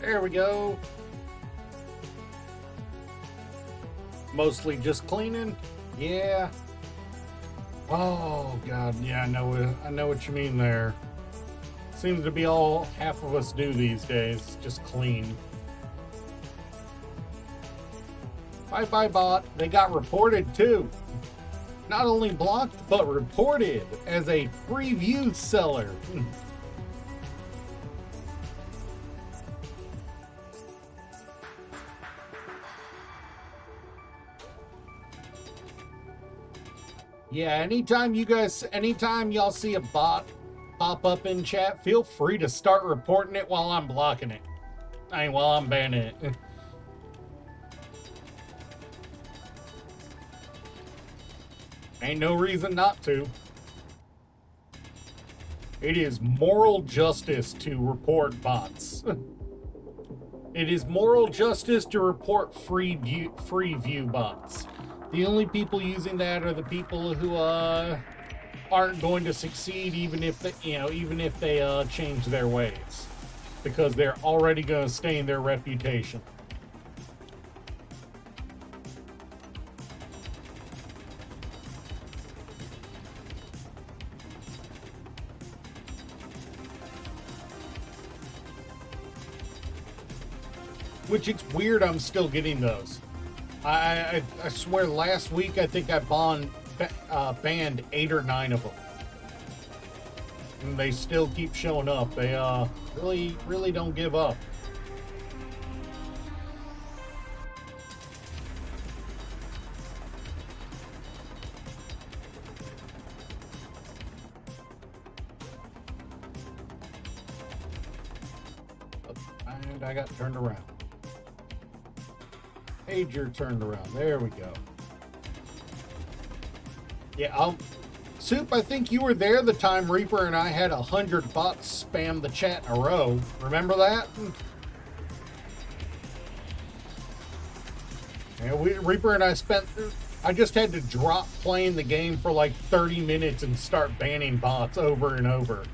Speaker 1: There we go. Mostly just cleaning. Yeah. Oh God, yeah, I know what you mean there. Seems to be all half of us do these days, just clean. Bye bot. They got reported too. Not only blocked, but reported as a preview seller. Yeah, anytime y'all see a bot pop up in chat, feel free to start reporting it while I'm blocking it. While I'm banning it. Ain't no reason not to. It is moral justice to report bots. It is moral justice to report free view bots. The only people using that are the people who aren't going to succeed, even if they change their ways, because they're already going to stain their reputation. Which it's weird I'm still getting those. I swear last week I think I banned 8 or 9 of them. And they still keep showing up. They really don't give up. And I got turned around. Pager turned around. There we go. Yeah, Soup, I think you were there the time Reaper and I had 100 bots spam the chat in a row. Remember that? Yeah, Reaper and I just had to drop playing the game for like 30 minutes and start banning bots over and over.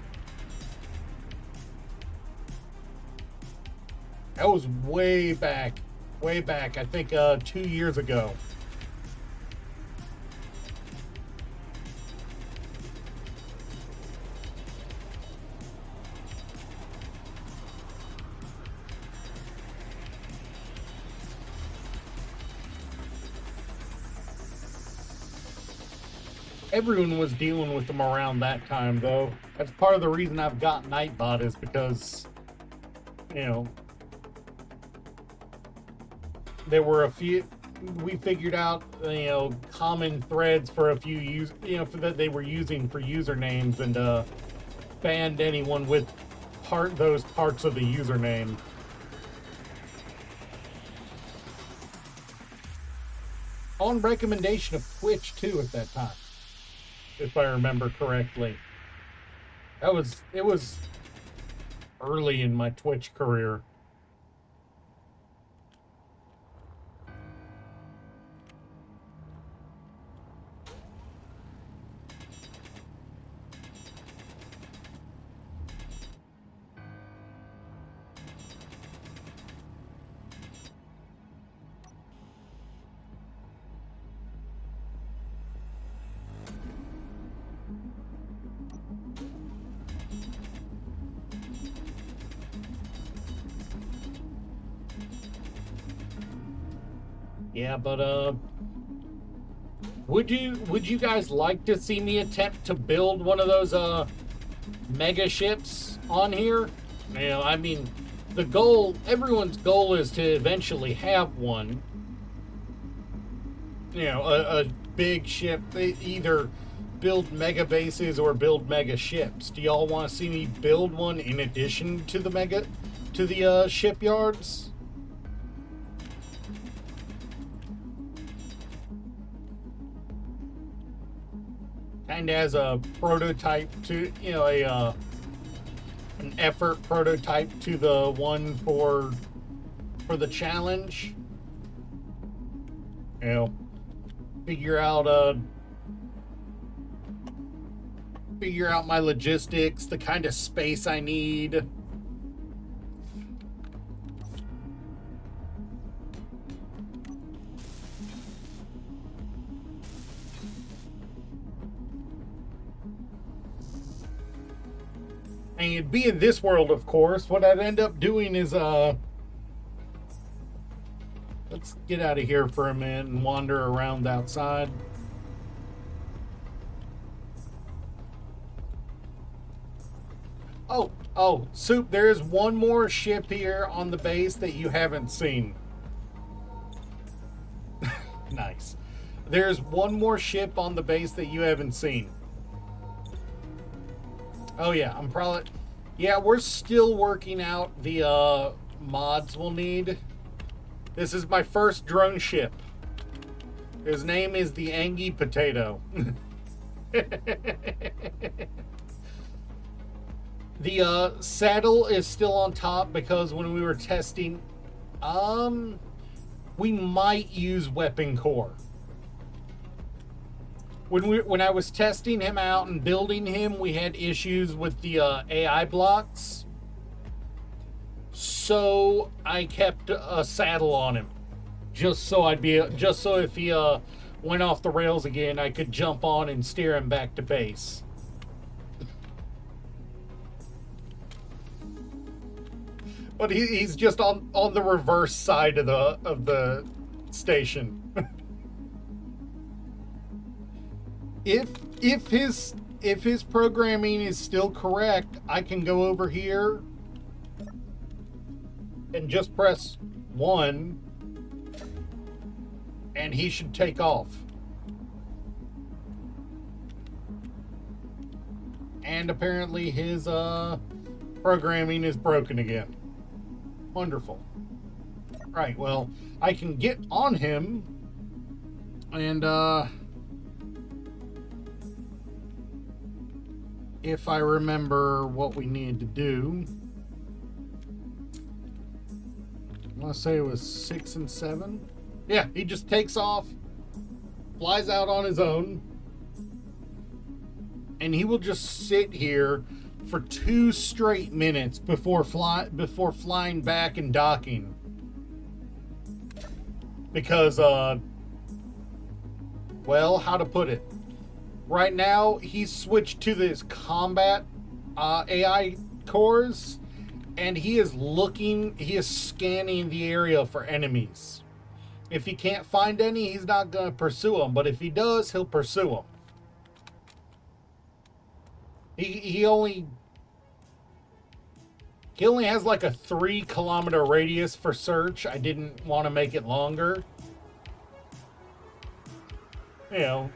Speaker 1: That was way back, I think 2 years ago. Everyone was dealing with them around that time, though. That's part of the reason I've got Nightbot, is because, there were a few. We figured out, common threads for a few that they were using for usernames, and banned anyone with those parts of the username. On recommendation of Twitch too at that time, if I remember correctly. It was early in my Twitch career. Yeah, but would you guys like to see me attempt to build one of those mega ships on here? I mean, everyone's goal is to eventually have one. A big ship. They either build mega bases or build mega ships. Do y'all want to see me build one in addition to the shipyards? And as a prototype to, an effort prototype to the one for the challenge. Figure out my logistics, the kind of space I need. And being this world, of course, what I'd end up doing is, let's get out of here for a minute and wander around outside. Oh, Soup, there is one more ship here on the base that you haven't seen. Nice. There's one more ship on the base that you haven't seen. Oh yeah, we're still working out the mods we'll need. This is my first drone ship. His name is the Angie Potato. The saddle is still on top because when we were testing, we might use weapon core. When I was testing him out and building him, we had issues with the AI blocks. So I kept a saddle on him, just so if he went off the rails again, I could jump on and steer him back to base. But he's just on the reverse side of the station. If his programming is still correct, I can go over here and just press 1 and he should take off. And apparently his programming is broken again. Wonderful. Right, well, I can get on him and if I remember what we need to do, I want to say it was 6 and 7. Yeah, he just takes off, flies out on his own, and he will just sit here for 2 straight minutes before flying back and docking. Because, well, how to put it? Right now, he's switched to this combat AI cores, and he is scanning the area for enemies. If he can't find any, he's not going to pursue them, but if he does, he'll pursue them. He only has like a 3-kilometer radius for search. I didn't want to make it longer. You know,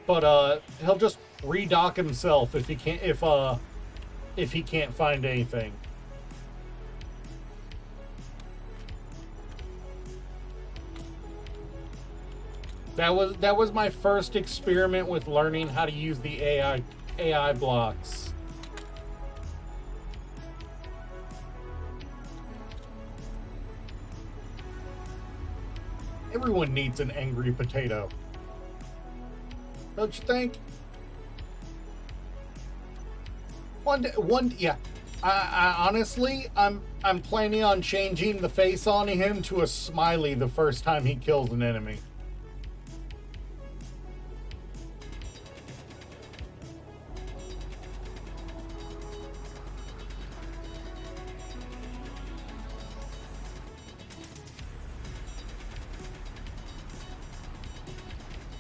Speaker 1: but he'll just redock himself if he can't find anything. That was my first experiment with learning how to use the AI blocks. Everyone needs an angry potato, don't you think? Yeah. I honestly, I'm planning on changing the face on him to a smiley the first time he kills an enemy.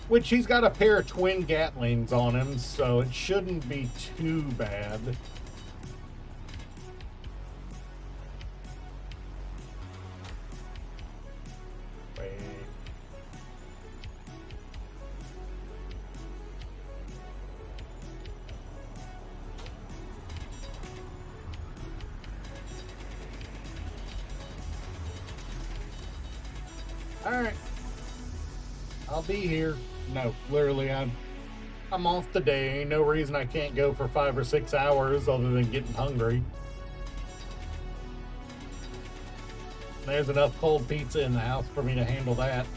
Speaker 1: Which he's got a pair of twin Gatlings on him, so it shouldn't be too bad. Wait. Alright. I'll be here. No, literally, I'm off today. Ain't no reason I can't go for 5 or 6 hours other than getting hungry. There's enough cold pizza in the house for me to handle that.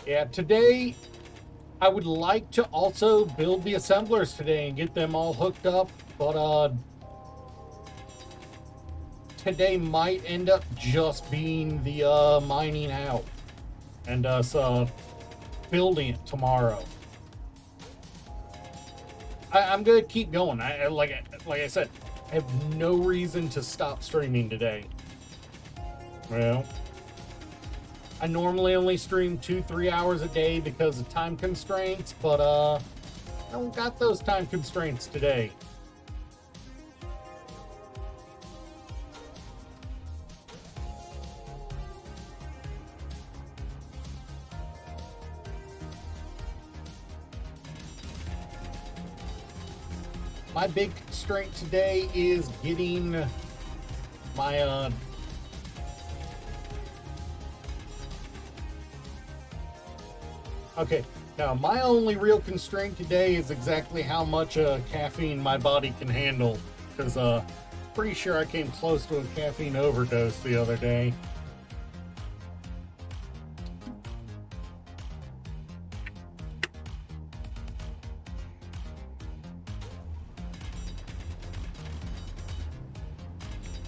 Speaker 1: Yeah, today I would like to also build the assemblers today and get them all hooked up, but today might end up just being the mining out and us building it tomorrow. I'm gonna keep going. Like I said, I have no reason to stop streaming today. Well, I normally only stream 2-3 hours a day because of time constraints, but I don't got those time constraints today. My big constraint today is getting my okay, now my only real constraint today is exactly how much caffeine my body can handle, because pretty sure I came close to a caffeine overdose the other day.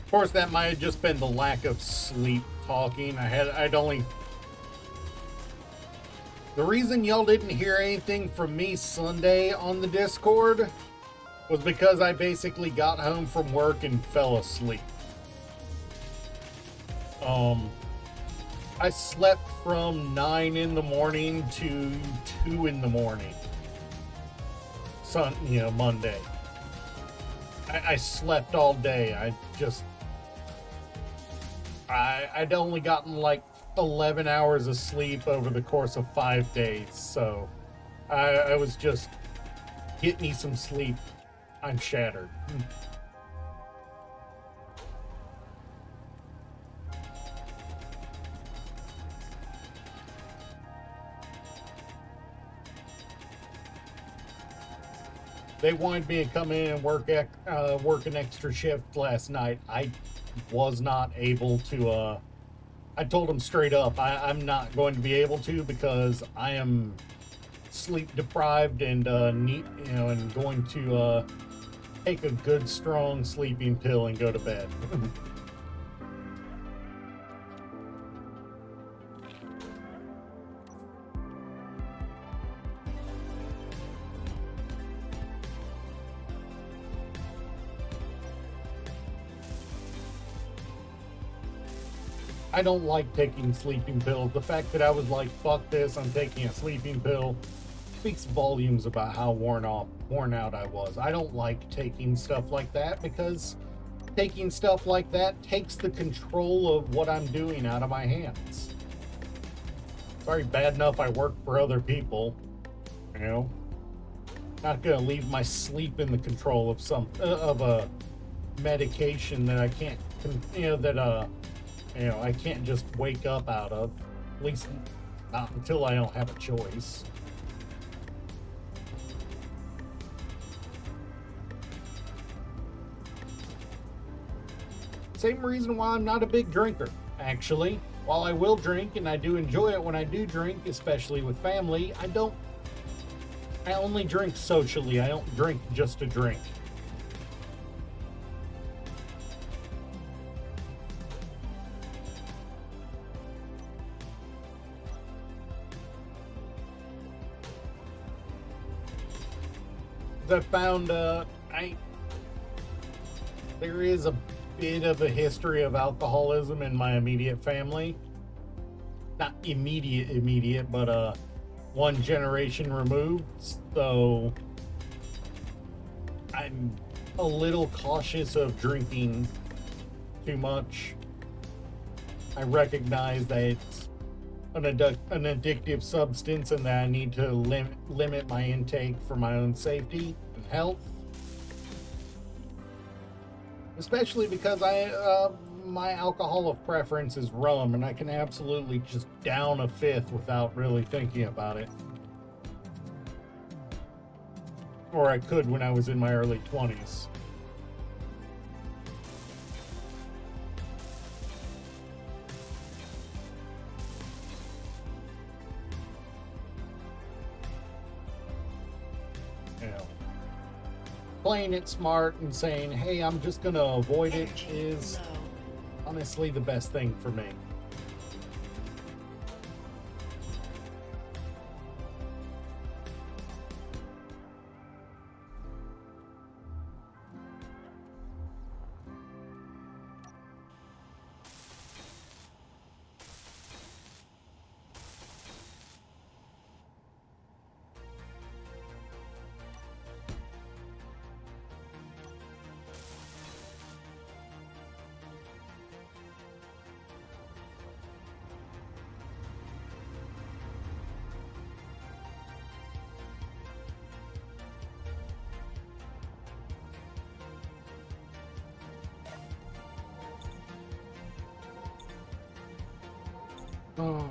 Speaker 1: Of course, that might have just been the lack of sleep talking. I'd only. The reason y'all didn't hear anything from me Sunday on the Discord was because I basically got home from work and fell asleep. I slept from 9 in the morning to 2 in the morning. Monday. I slept all day. I'd only gotten like 11 hours of sleep over the course of 5 days, so I was just, get me some sleep. I'm shattered. They wanted me to come in and work an extra shift last night. I was not able to. I told them straight up, I'm not going to be able to, because I am sleep deprived and and going to take a good strong sleeping pill and go to bed. I don't like taking sleeping pills. The fact that I was like, fuck this, I'm taking a sleeping pill, speaks volumes about how worn out I was. I don't like taking stuff like that, because taking stuff like that takes the control of what I'm doing out of my hands. It's already bad enough I work for other people, Not gonna leave my sleep in the control of a medication that I can't, I can't just wake up out of. At least not until I don't have a choice. Same reason why I'm not a big drinker, actually. While I will drink, and I do enjoy it when I do drink, especially with family, I only drink socially. I don't drink just to drink. I found there is a bit of a history of alcoholism in my immediate family. Not immediate, but one generation removed. So I'm a little cautious of drinking too much. I recognize that it's an addictive substance, and that I need to limit my intake for my own safety and health. Especially because my alcohol of preference is rum, and I can absolutely just down a fifth without really thinking about it. Or I could when I was in my early 20s. Playing it smart and saying, hey, I'm just going to avoid it is honestly the best thing for me. Oh.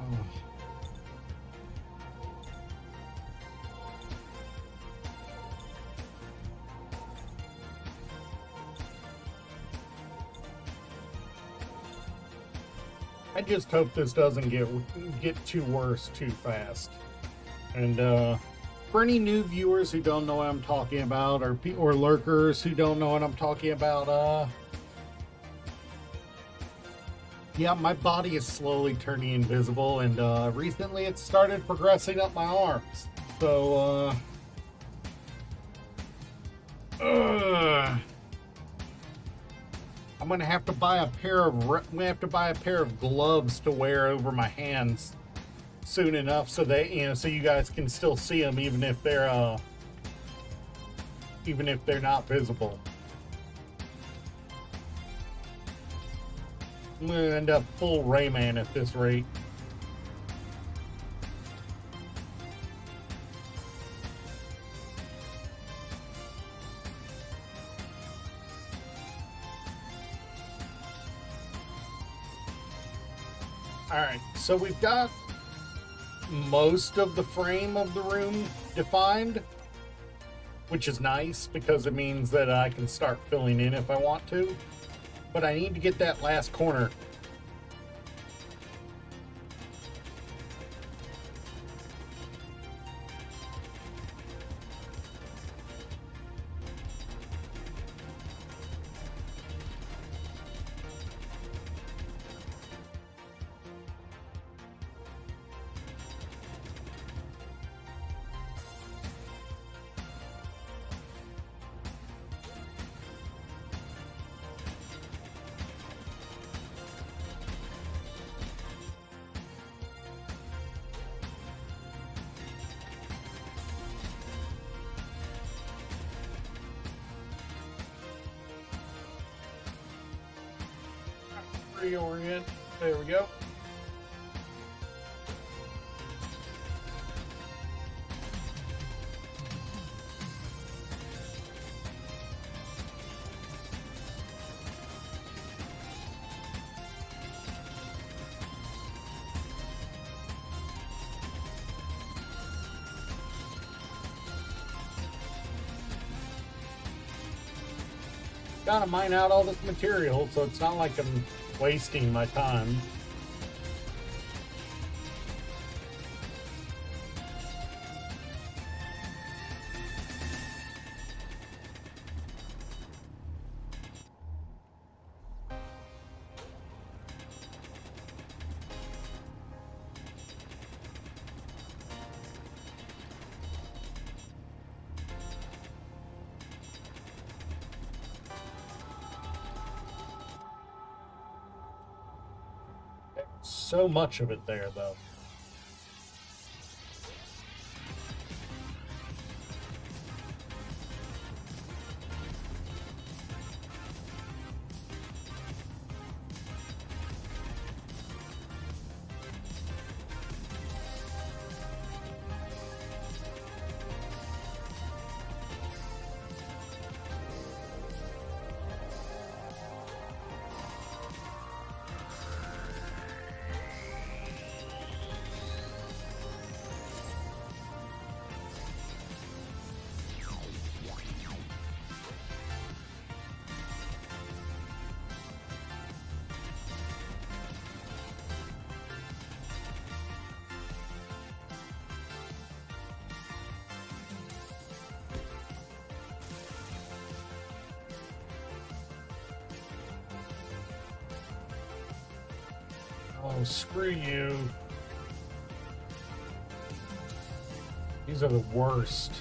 Speaker 1: I just hope this doesn't get too worse too fast. And for any new viewers who don't know what I'm talking about, or lurkers who don't know what I'm talking about, yeah, my body is slowly turning invisible, and recently it started progressing up my arms. So, I'm gonna have to buy a pair of gloves to wear over my hands soon enough, so that so you guys can still see them, even if they're not visible. I'm gonna end up full Rayman at this rate. Alright, so we've got most of the frame of the room defined, which is nice because it means that I can start filling in if I want to. But I need to get that last corner. Reorient. There we go. Gotta mine out all this material, so it's not like I'm wasting my time. So much of it there, though. Oh, screw you. These are the worst.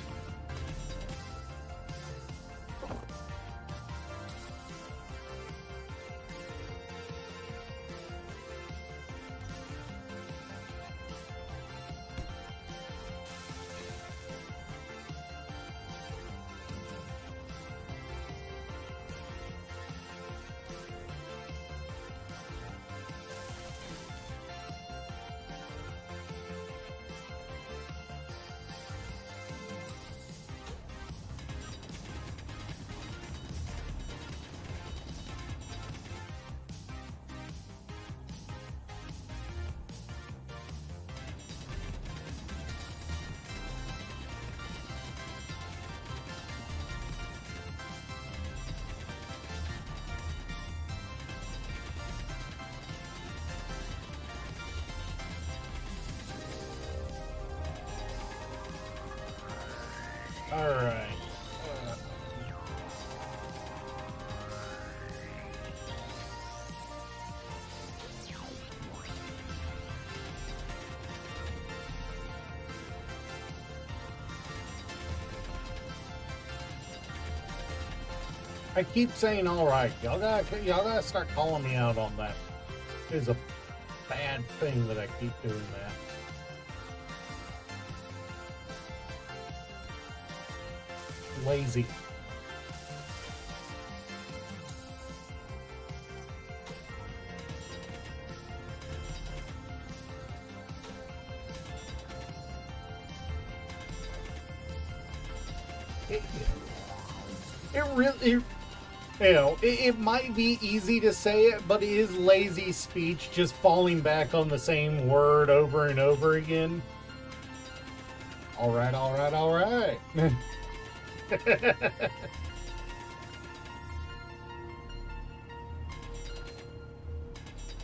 Speaker 1: I keep saying all right. Y'all gotta start calling me out on that. It's a bad thing that I keep doing that. Lazy. It really, it might be easy to say it, but it is lazy speech, just falling back on the same word over and over again. All right, all right, all right.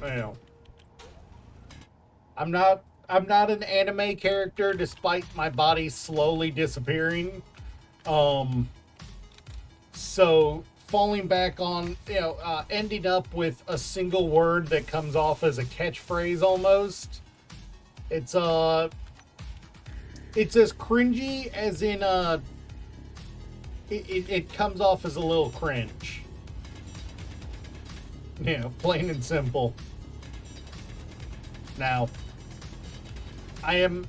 Speaker 1: Well, I'm not an anime character despite my body slowly disappearing. So falling back on, ending up with a single word that comes off as a catchphrase almost. It's as cringy as in it comes off as a little cringe. Plain and simple. Now, I am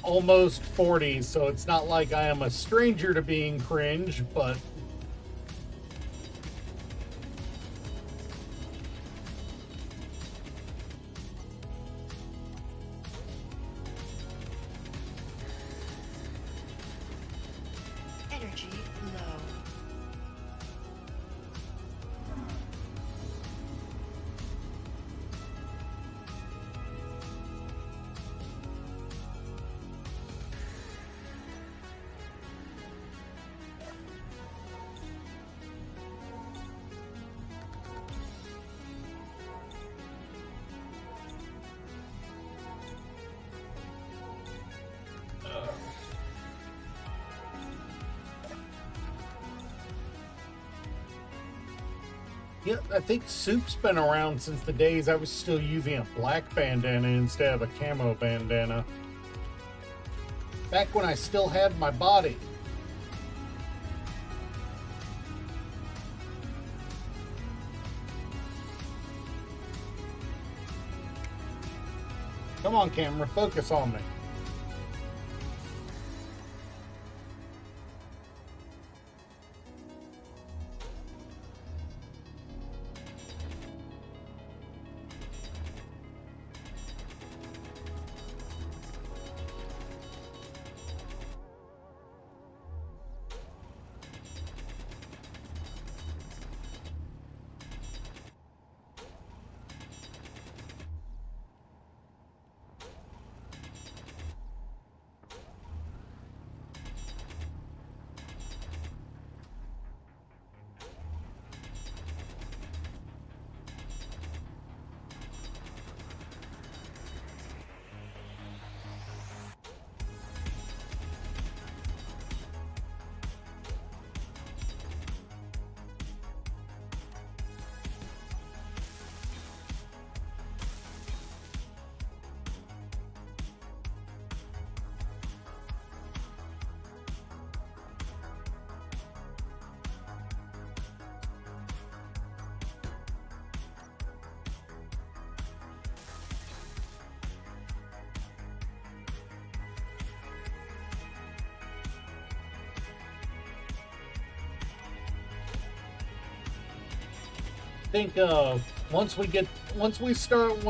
Speaker 1: almost 40, so it's not like I am a stranger to being cringe, but
Speaker 2: Energy low.
Speaker 1: yeah, I think Soup's been around since the days I was still using a black bandana instead of a camo bandana. Back when I still had my body. Come on, camera, focus on me. Think once we start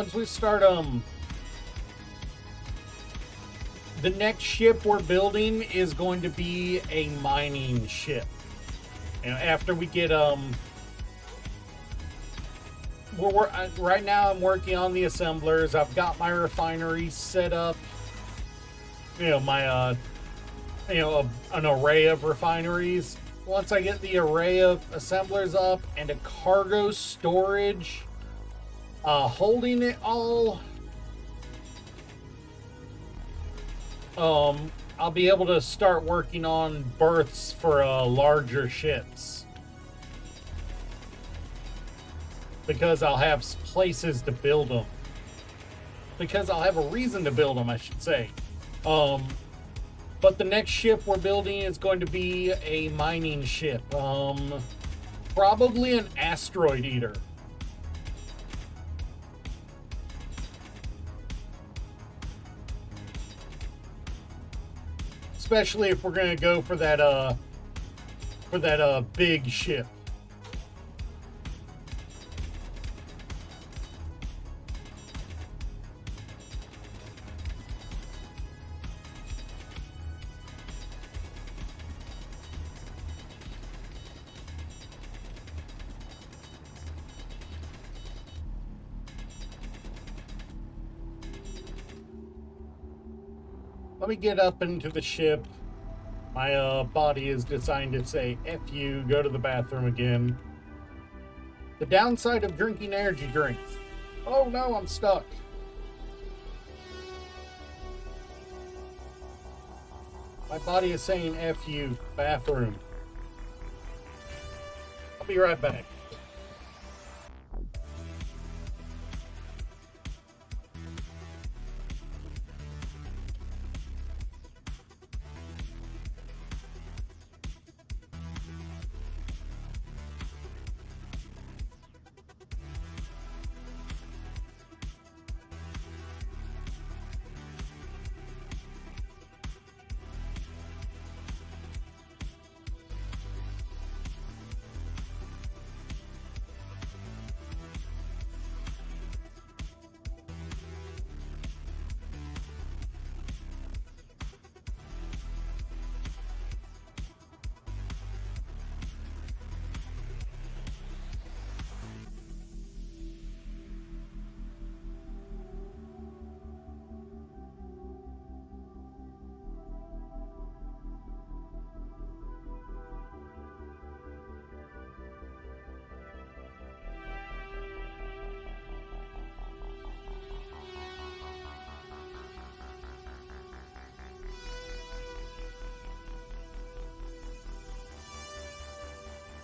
Speaker 1: the next ship we're building is going to be a mining ship. After we get right now I'm working on the assemblers. I've got my refinery set up. My an array of refineries. Once I get the array of assemblers up and a cargo storage holding it all, I'll be able to start working on berths for larger ships. Because I'll have places to build them. Because I'll have a reason to build them, I should say. But the next ship we're building is going to be a mining ship. Probably an asteroid eater. Especially if we're gonna go for that big ship. Let me get up into the ship. My body is designed to say, F you, go to the bathroom again. The downside of drinking energy drinks. Oh no, I'm stuck. My body is saying, F you, bathroom. I'll be right back.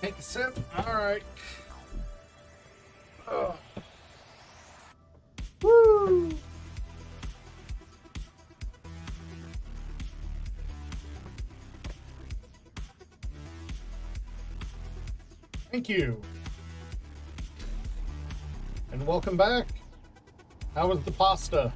Speaker 1: Take a sip. All right. Oh. Woo! Thank you. And welcome back. How was the pasta?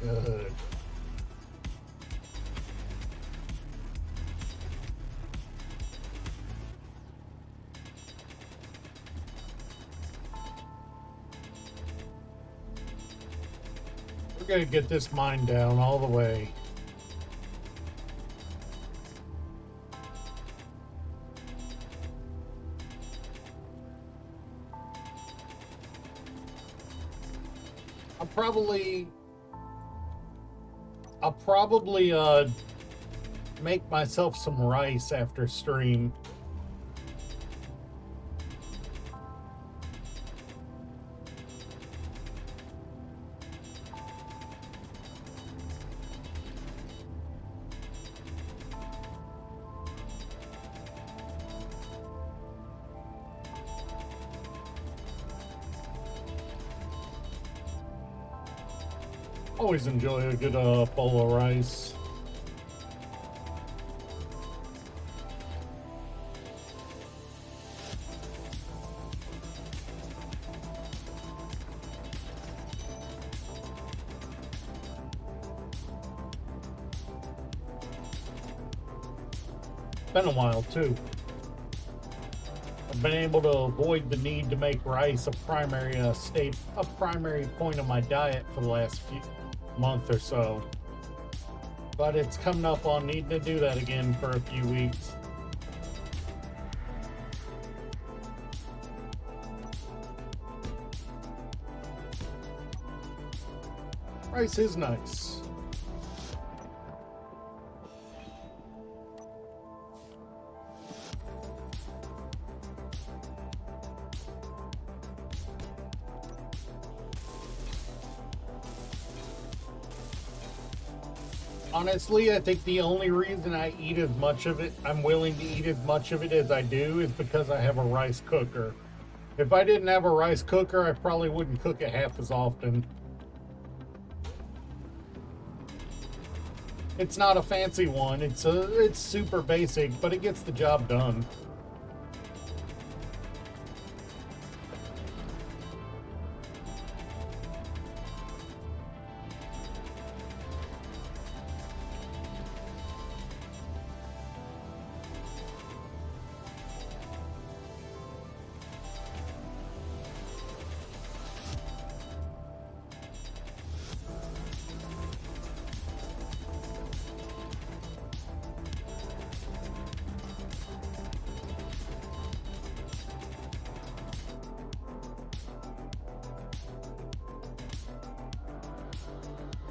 Speaker 1: Good. We're gonna get this mine down all the way. I'll probably make myself some rice after stream. Always enjoy a good bowl of rice. Been a while too. I've been able to avoid the need to make rice a primary point of my diet for the last month or so, but it's coming up on needing to do that again for a few weeks. Rice is nice. Honestly, I think the only reason I eat as much of it, I'm willing to eat as much of it as I do, is because I have a rice cooker. If I didn't have a rice cooker, I probably wouldn't cook it half as often. It's not a fancy one. It's super basic, but it gets the job done.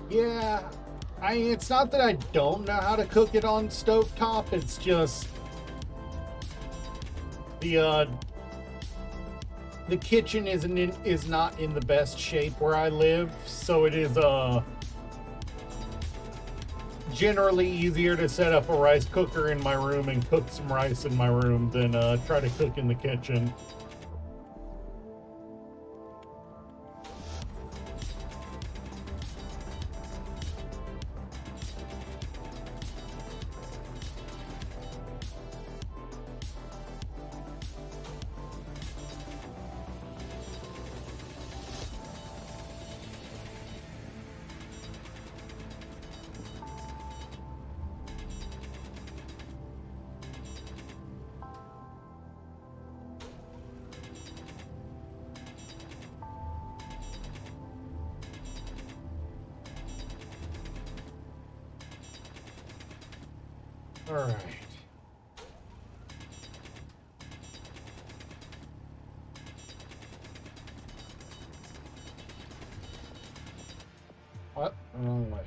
Speaker 1: Yeah, it's not that I don't know how to cook it on stovetop. It's just the kitchen is not in the best shape where I live, so it is generally easier to set up a rice cooker in my room and cook some rice in my room than try to cook in the kitchen. All right. What? Wrong way.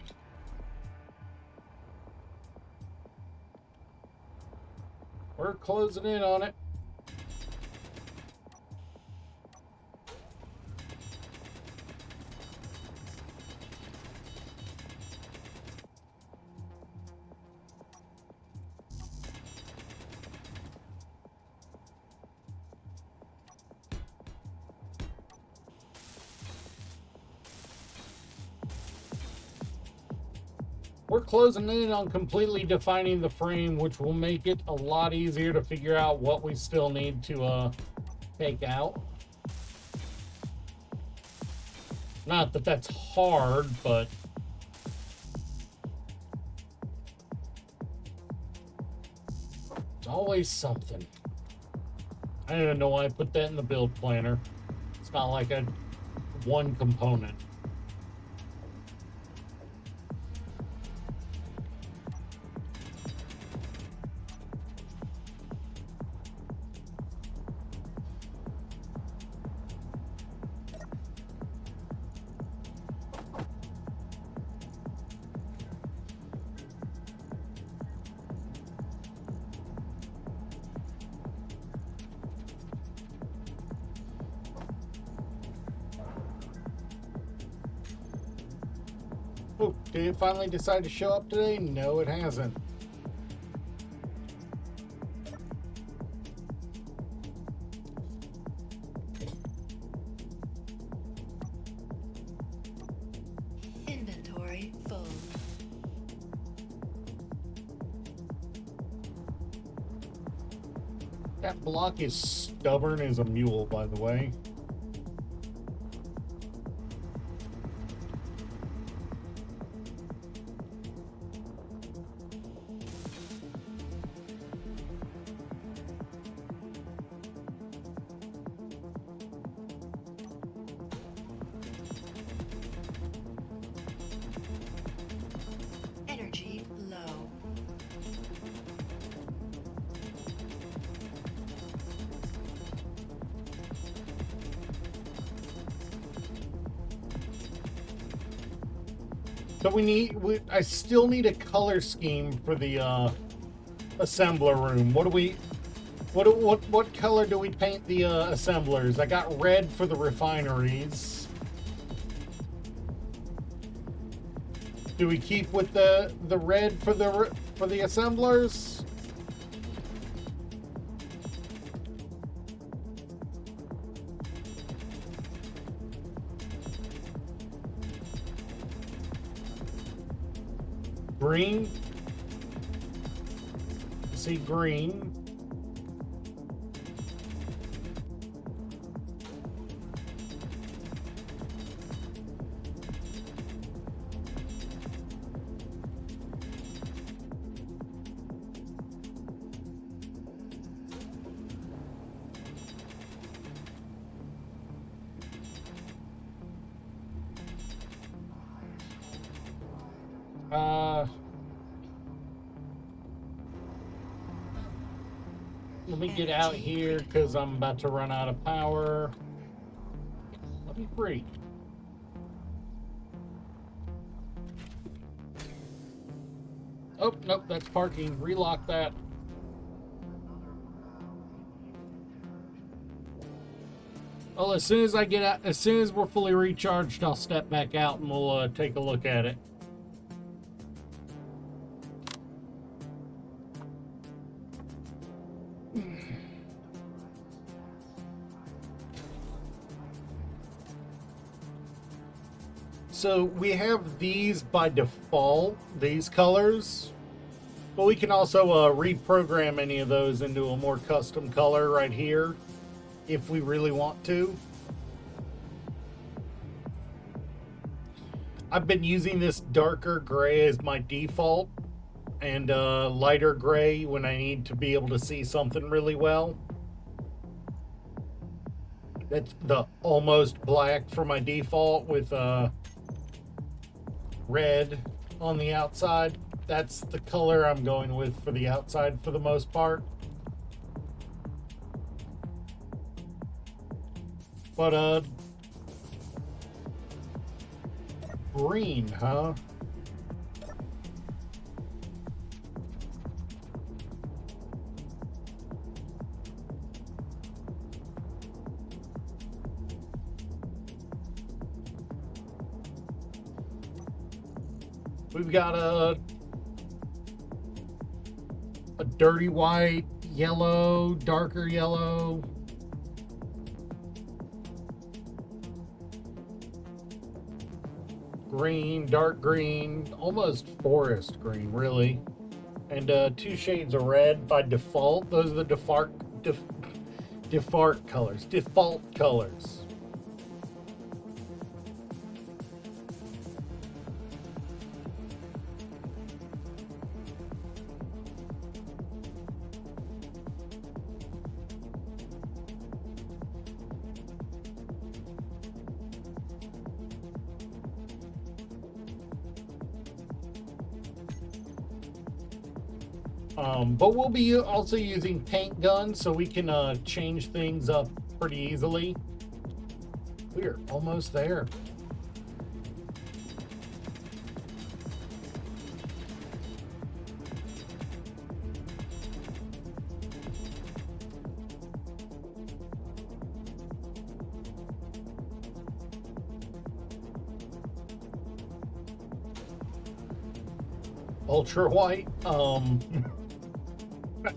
Speaker 1: We're closing in on it. We're closing in on completely defining the frame, which will make it a lot easier to figure out what we still need to take out. Not that that's hard, but it's always something. I don't even know why I put that in the build planner. It's not like a one component. Oh, did it finally decide to show up today? No, it hasn't.
Speaker 2: Inventory full.
Speaker 1: That block is stubborn as a mule, by the way.
Speaker 2: Energy low.
Speaker 1: So I still need a color scheme for the assembler room. What color do we paint the assemblers? I got red for the refineries. Do we keep with the red for the assemblers? Green. See green. Let me get out here because I'm about to run out of power. Let me free. Oh, nope, that's parking. Relock that. Well, as soon as I get out, as soon as we're fully recharged, I'll step back out and we'll take a look at it. So we have these by default, these colors, but we can also reprogram any of those into a more custom color right here if we really want to. I've been using this darker gray as my default and lighter gray when I need to be able to see something really well. That's the almost black for my default with red on the outside. That's the color I'm going with for the outside for the most part. But green, huh? We've got a dirty white, yellow, darker yellow. Green, dark green, almost forest green, really. And 2 shades of red by default. Those are the default colors. But we'll be also using paint guns so we can change things up pretty easily. We're almost there. Ultra white.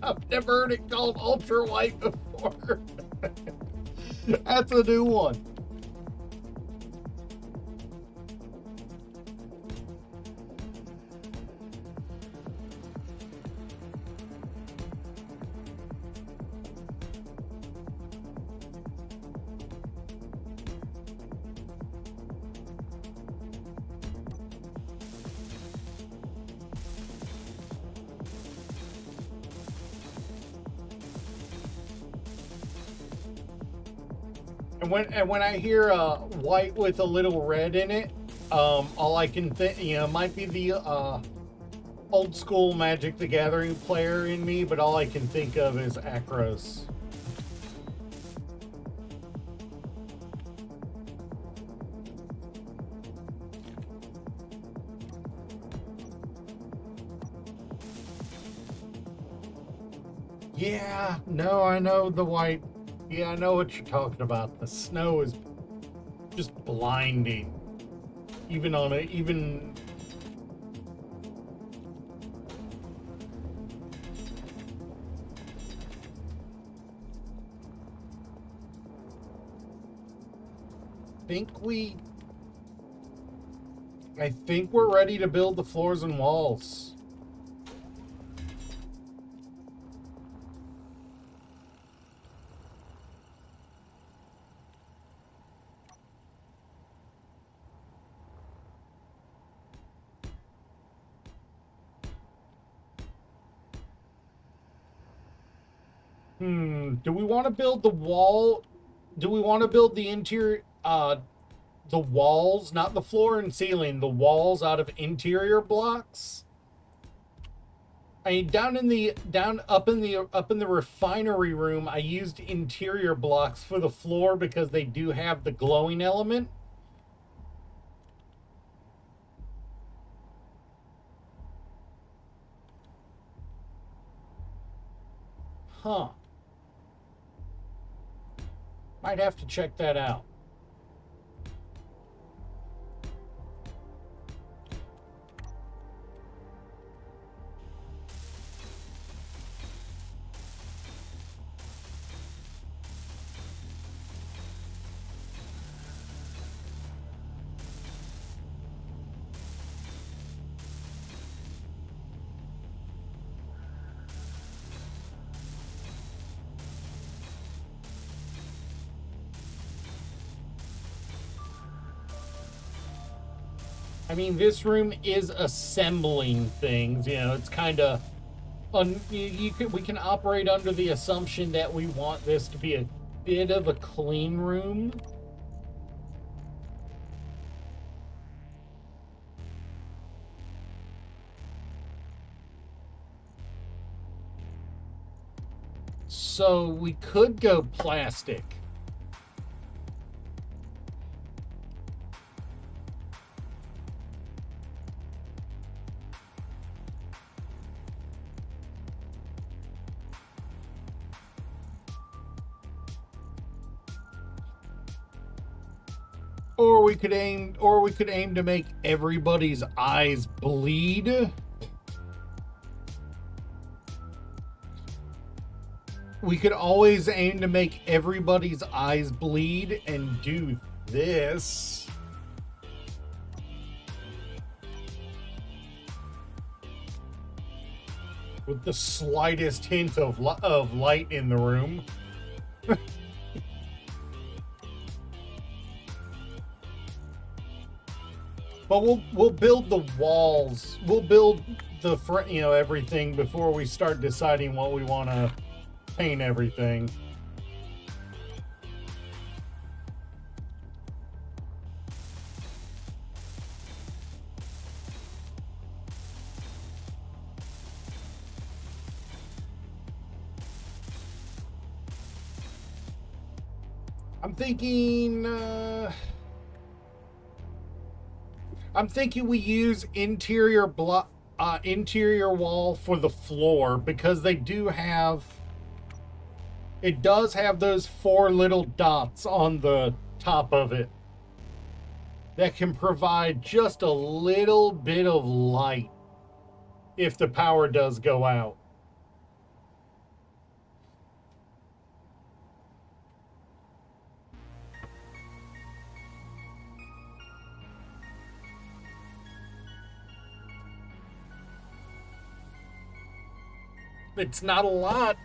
Speaker 1: I've never heard it called ultra white before. That's a new one. And when I hear white with a little red in it, all I can think, might be the old school Magic the Gathering player in me, but all I can think of is Akros. Yeah, no, I know the white. Yeah, I know what you're talking about. The snow is just blinding. Even think we're ready to build the floors and walls. Do we want to build the wall? Do we want to build the interior, the walls, not the floor and ceiling, the walls out of interior blocks? I mean, up in the refinery room, I used interior blocks for the floor because they do have the glowing element. Huh. Might have to check that out. I mean, this room is assembling things. You know, it's kind of we can operate under the assumption that we want this to be a bit of a clean room. So we could go plastic. Or we could aim to make everybody's eyes bleed. We could always aim to make everybody's eyes bleed and do this. With the slightest hint of light in the room. But we'll build the walls. We'll build the front, you know, everything before we start deciding what we want to paint everything. I'm thinking we use interior wall for the floor because it does have those 4 little dots on the top of it that can provide just a little bit of light if the power does go out. It's not a lot.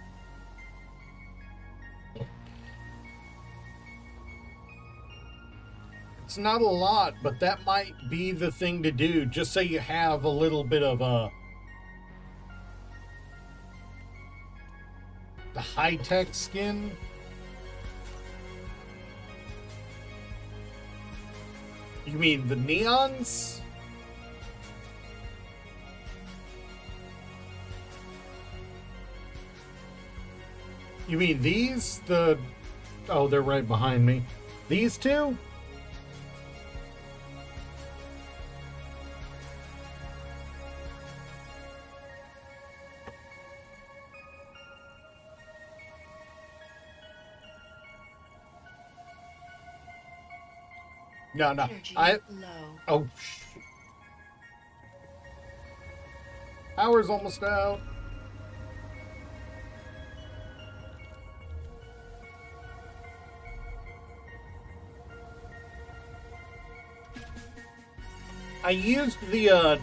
Speaker 1: It's not a lot, but that might be the thing to do, just so you have a little bit of the high-tech skin. You mean the neons? You mean these? Oh, they're right behind me. These two? No.
Speaker 2: Energy low.
Speaker 1: Oh, power's almost out. I used the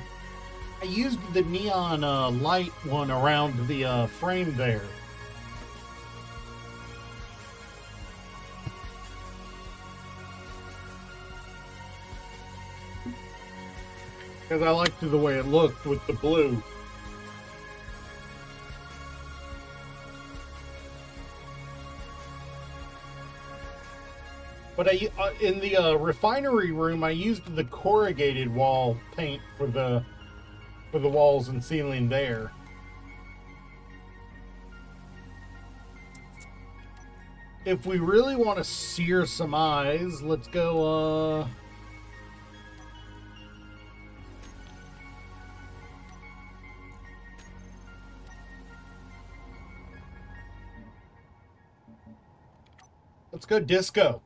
Speaker 1: neon light one around the frame there. Because I liked the way it looked with the blue. But in the refinery room, I used the corrugated wall paint for the walls and ceiling there. If we really want to sear some eyes, let's go. Let's go disco.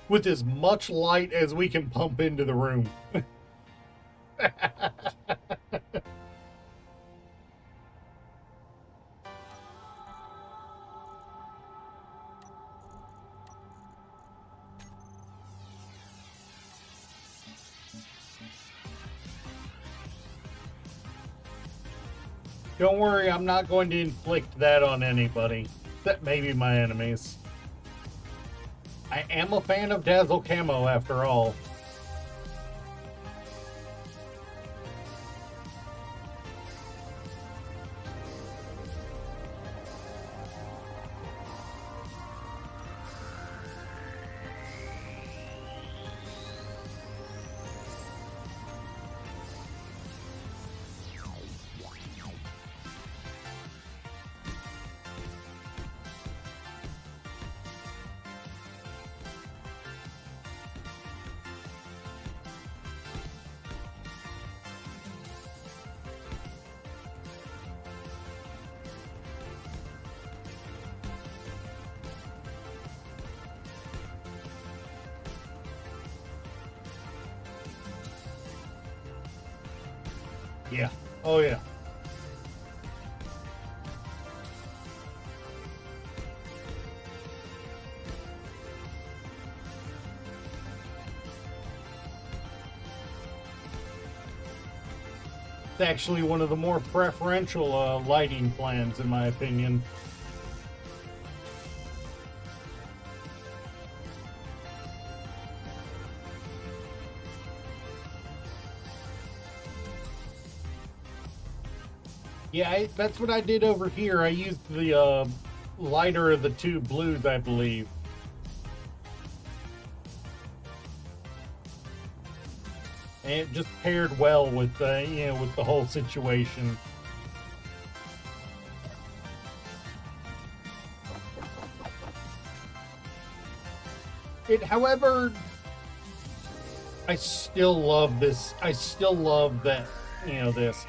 Speaker 1: With as much light as we can pump into the room. Don't worry, I'm not going to inflict that on anybody. That may be my enemies. I am a fan of Dazzle Camo, after all. Yeah. Oh, yeah. It's actually one of the more preferential lighting plans, in my opinion. Yeah, that's what I did over here. I used the lighter of the two blues, I believe. And it just paired well with with the whole situation. However, I still love this. I still love that, this.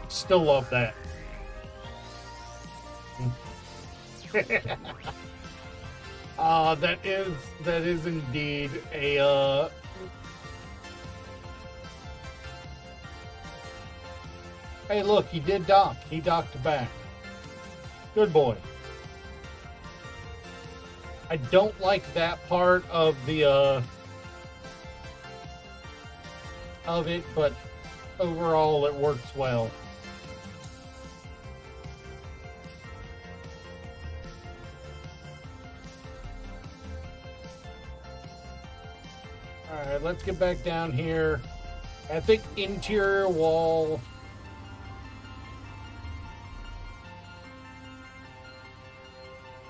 Speaker 1: Still love that. That is indeed a Hey, look, he did dock. He docked back. Good boy. I don't like that part of the of it, but overall it works well. Alright, let's get back down here. I think interior wall.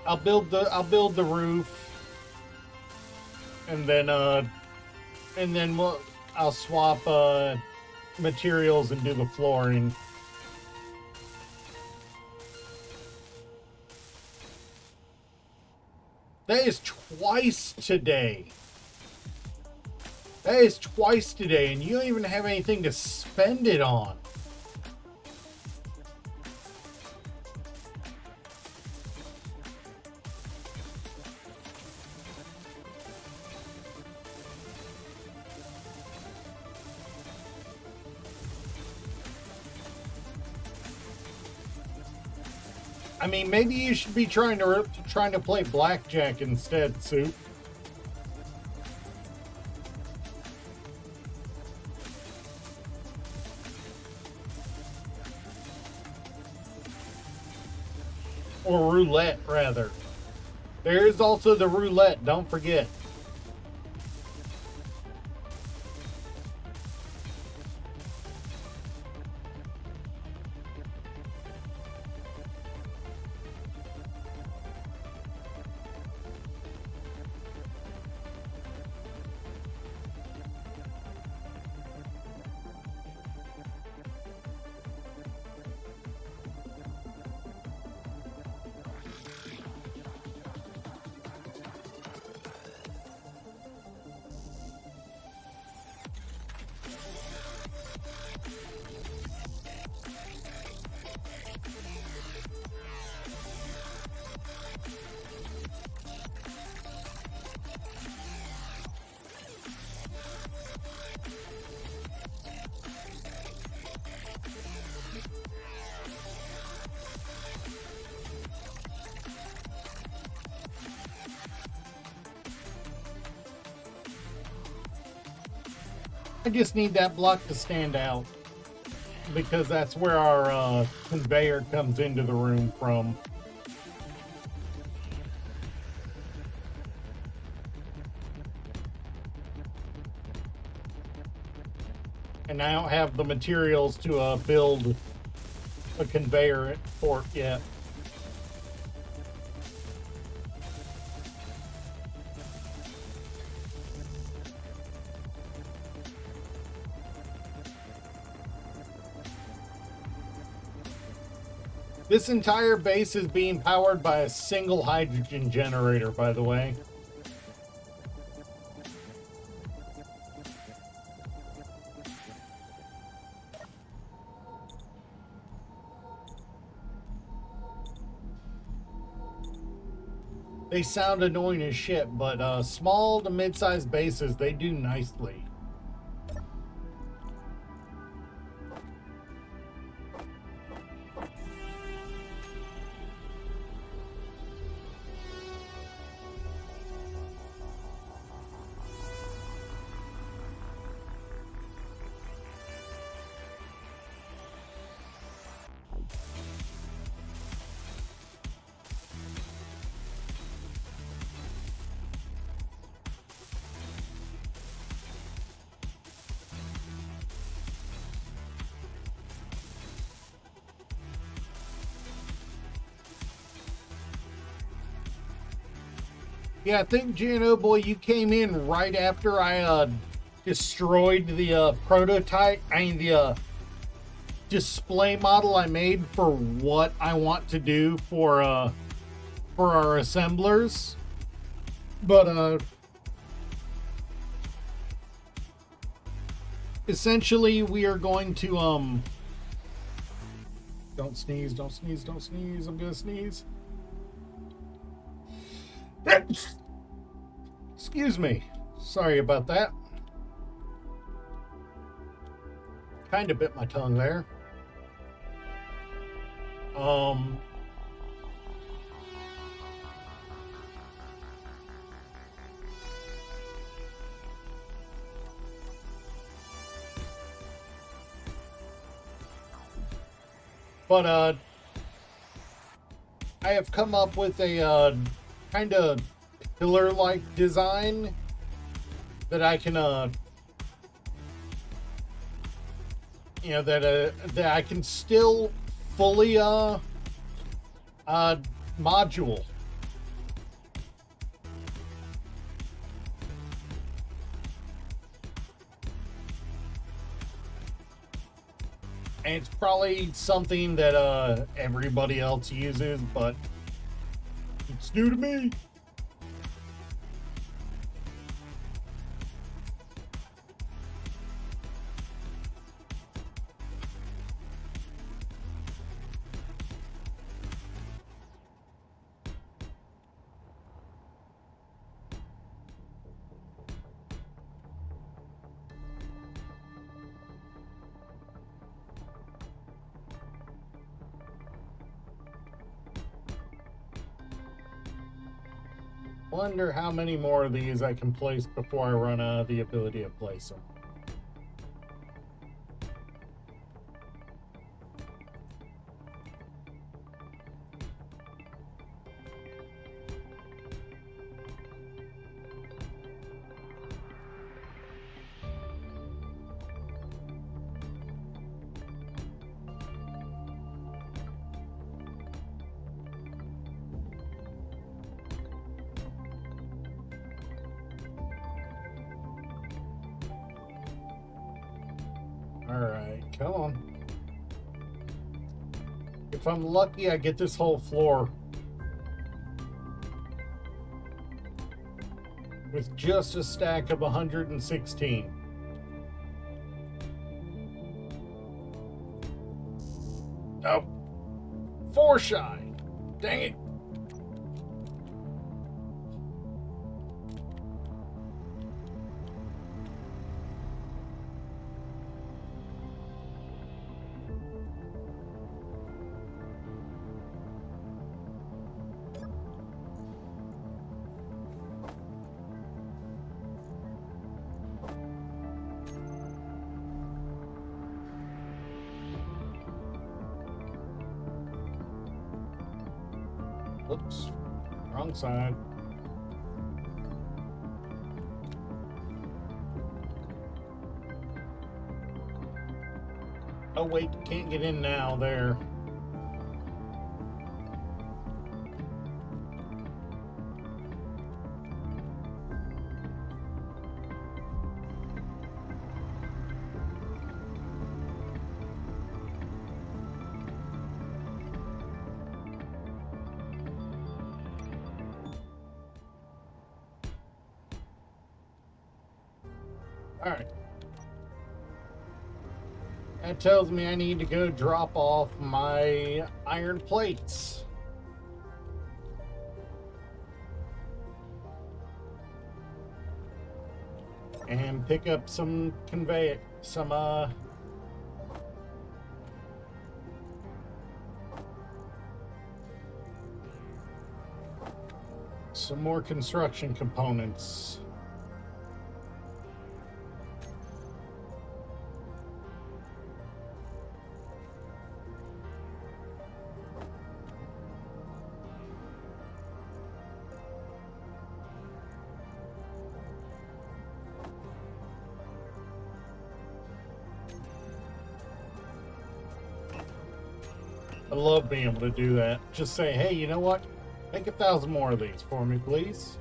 Speaker 1: I'll build the roof, and then I'll swap materials and do the flooring. That is twice today. That is twice today, and you don't even have anything to spend it on. I mean, maybe you should be trying to play blackjack instead, Soup. Or roulette, rather. There is also the roulette, don't forget. I just need that block to stand out because that's where our conveyor comes into the room from. And I don't have the materials to build a conveyor for it yet. This entire base is being powered by a single hydrogen generator, by the way. They sound annoying as shit, but small to mid-sized bases, they do nicely. Yeah, I think, Jano boy, you came in right after I destroyed the prototype, the display model I made for what I want to do for our assemblers. But essentially we are going to don't sneeze, don't sneeze, don't sneeze. I'm gonna sneeze. Excuse me. Sorry about that. Kind of bit my tongue there. But I have come up with a kind of pillar-like design that I can that I can still fully module. And it's probably something that everybody else uses, but it's new to me. Wonder how many more of these I can place before I run out of the ability to place them. Alright, come on. If I'm lucky, I get this whole floor with just a stack of 116. Oh, 4 shy. Dang it. Whoops, wrong side. Oh wait, can't get in now there. Alright. That tells me I need to go drop off my iron plates. And pick up some some more construction components. I love being able to do that. Just say, hey, you know what? Make 1,000 more of these for me, please.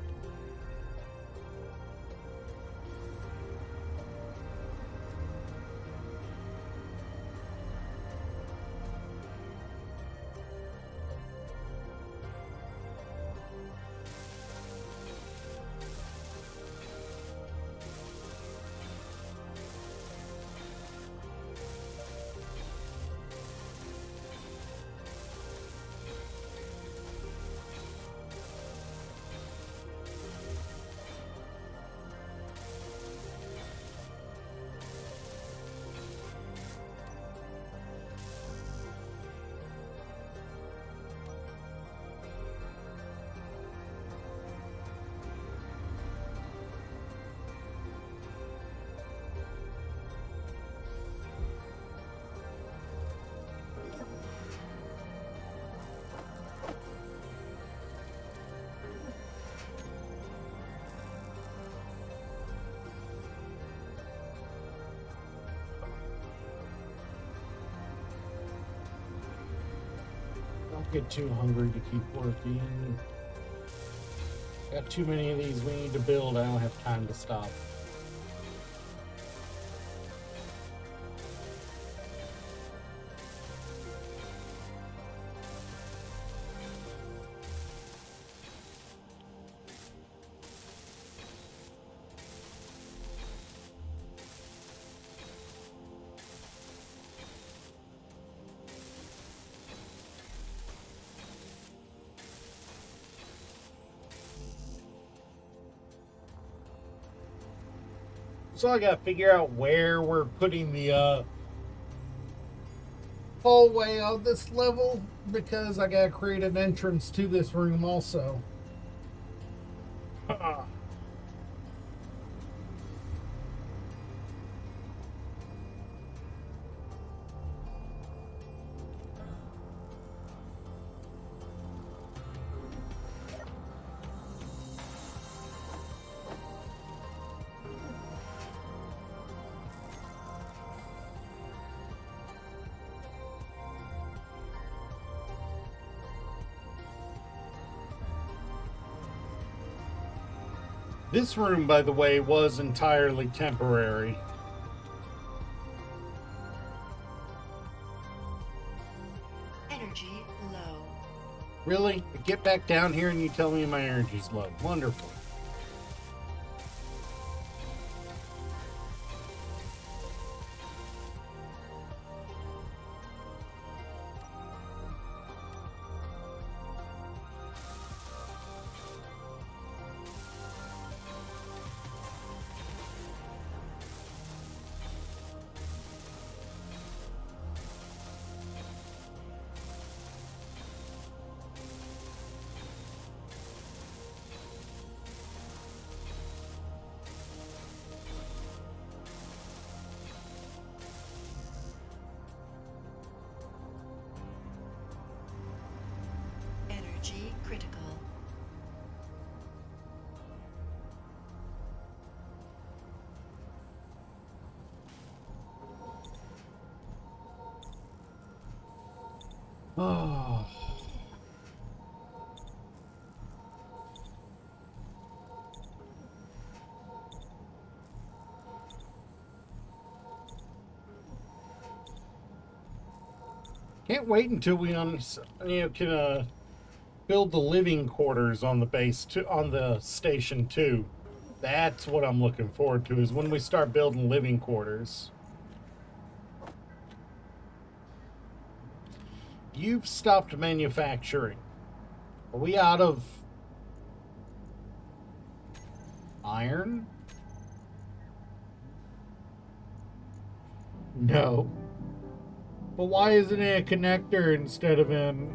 Speaker 1: Don't get too hungry to keep working. Got too many of these we need to build. I don't have time to stop. So I gotta figure out where we're putting the hallway on this level, because I gotta create an entrance to this room also. This room, by the way, was entirely temporary.
Speaker 2: Energy low.
Speaker 1: Really? I get back down here and you tell me my energy's low. Wonderful.
Speaker 2: Energy critical.
Speaker 1: Oh. Can't wait until we can build the living quarters on the base on the station too. That's what I'm looking forward to, is when we start building living quarters. You've stopped manufacturing. Are we out of iron? No. But why isn't it a connector instead of an...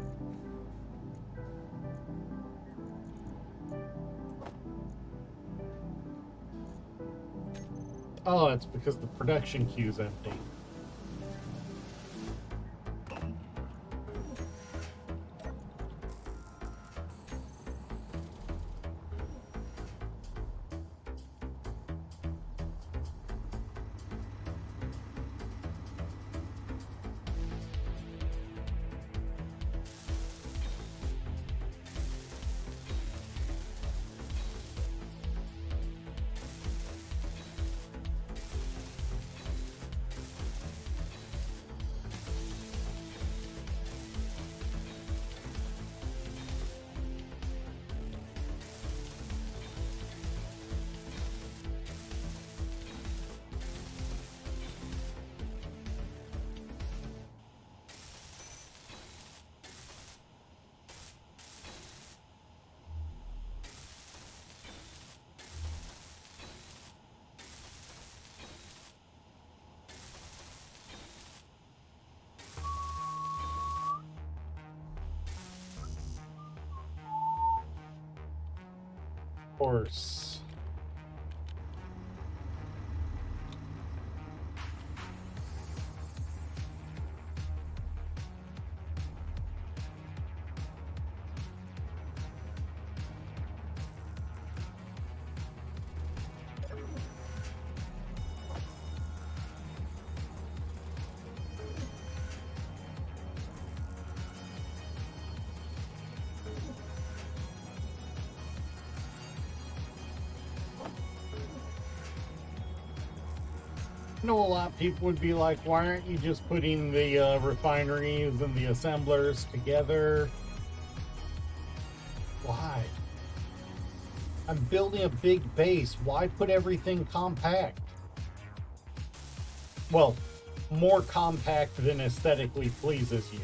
Speaker 1: Oh, it's because the production queue's empty. Course. I know a lot of people would be like, why aren't you just putting the refineries and the assemblers together? Why? I'm building a big base. Why put everything compact? Well, more compact than aesthetically pleases you.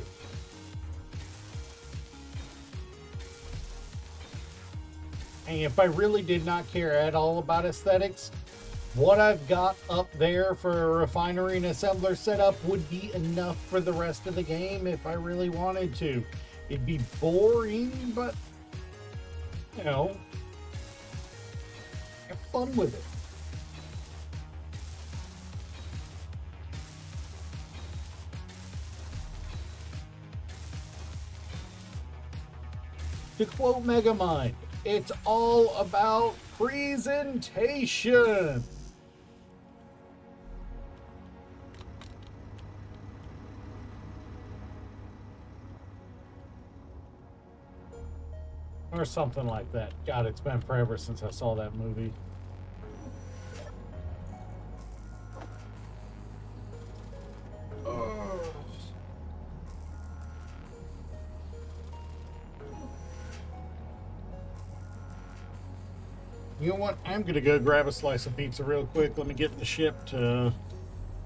Speaker 1: And if I really did not care at all about aesthetics, what I've got up there for a refinery and assembler setup would be enough for the rest of the game if I really wanted to. It'd be boring, but, you know, fun with it. To quote Megamind, it's all about presentation. Or something like that. God, it's been forever since I saw that movie. You know what? I'm gonna go grab a slice of pizza real quick. Let me get in the ship to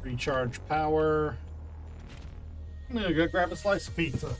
Speaker 1: recharge power. I'm gonna go grab a slice of pizza.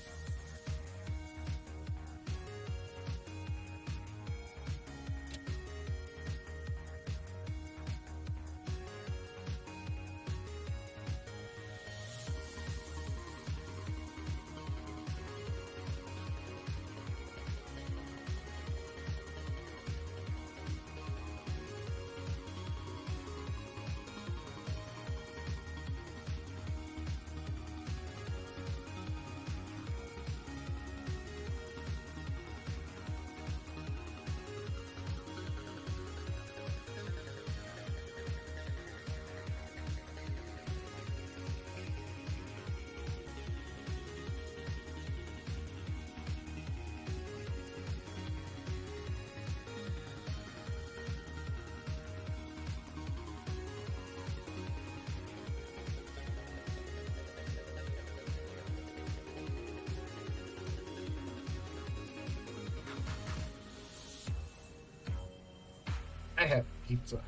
Speaker 1: I have pizza.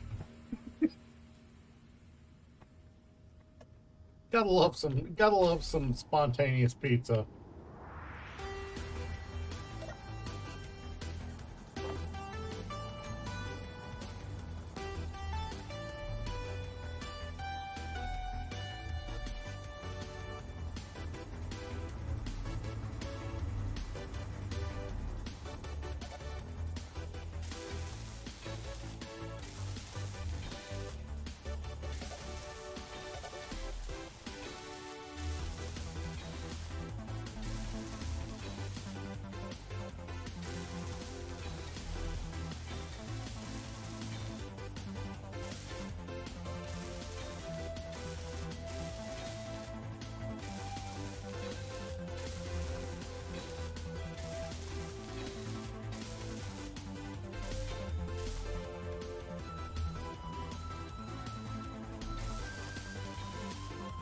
Speaker 1: Gotta love some spontaneous pizza.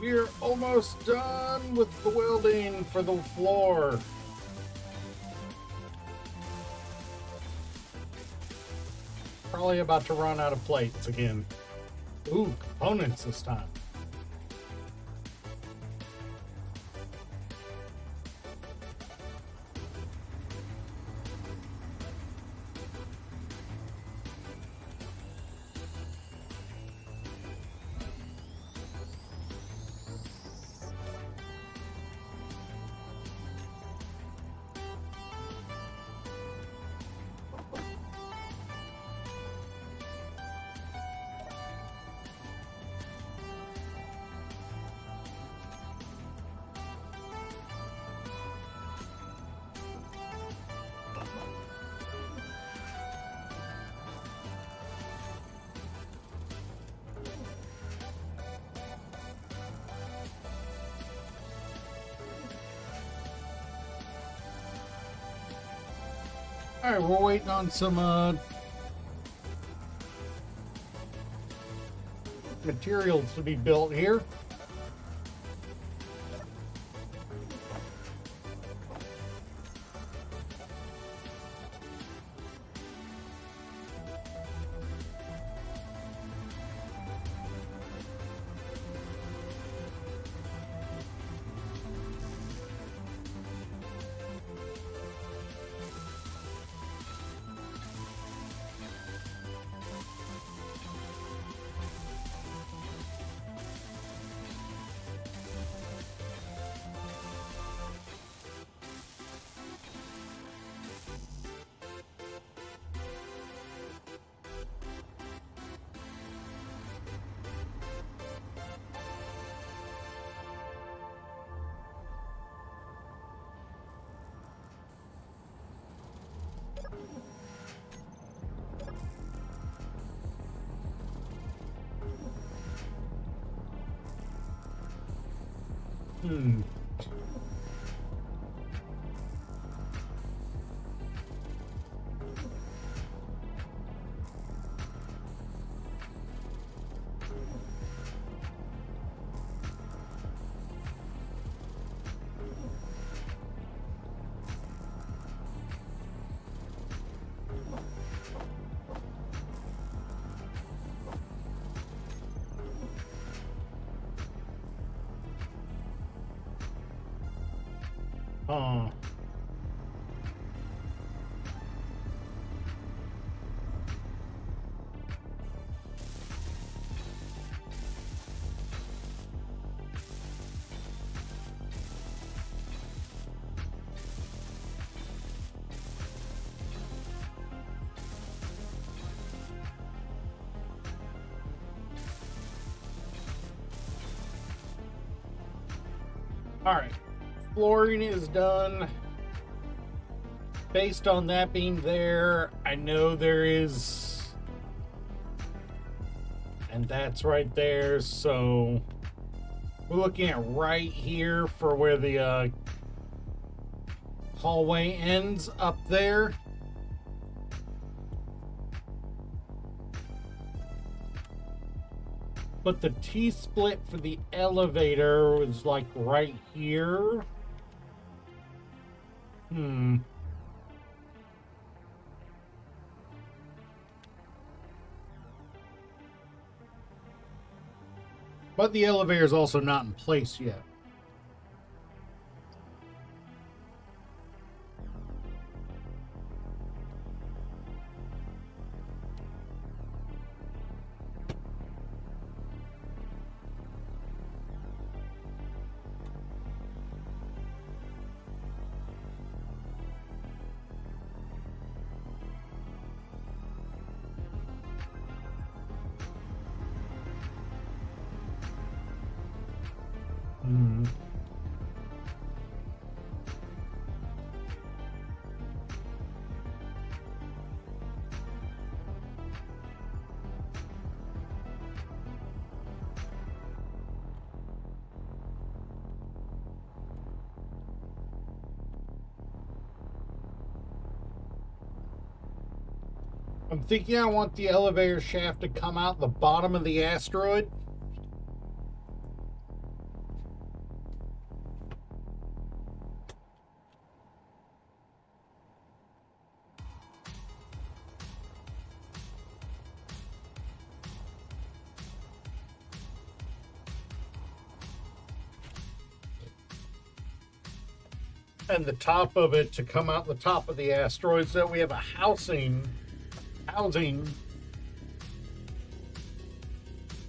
Speaker 1: We're almost done with the welding for the floor. Probably about to run out of plates again. Ooh, components this time. All right, we're waiting on some materials to be built here. Hmm. Huh. All right. Flooring is done. Based on that being there, I know there is. And that's right there. So we're looking at right here for where the hallway ends up there. But the T-split for the elevator was like right here. Hmm. But the elevator is also not in place yet. Hmm. I'm thinking I want the elevator shaft to come out the bottom of the asteroid. And the top of it to come out the top of the asteroid so that we have a housing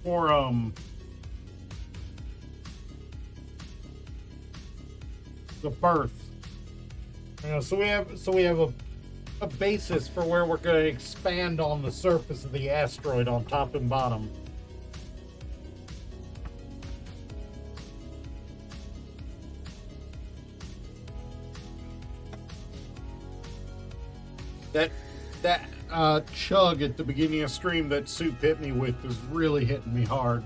Speaker 1: for the berth. You know, so we have a basis for where we're going to expand on the surface of the asteroid on top and bottom. That chug at the beginning of stream that Soup hit me with is really hitting me hard.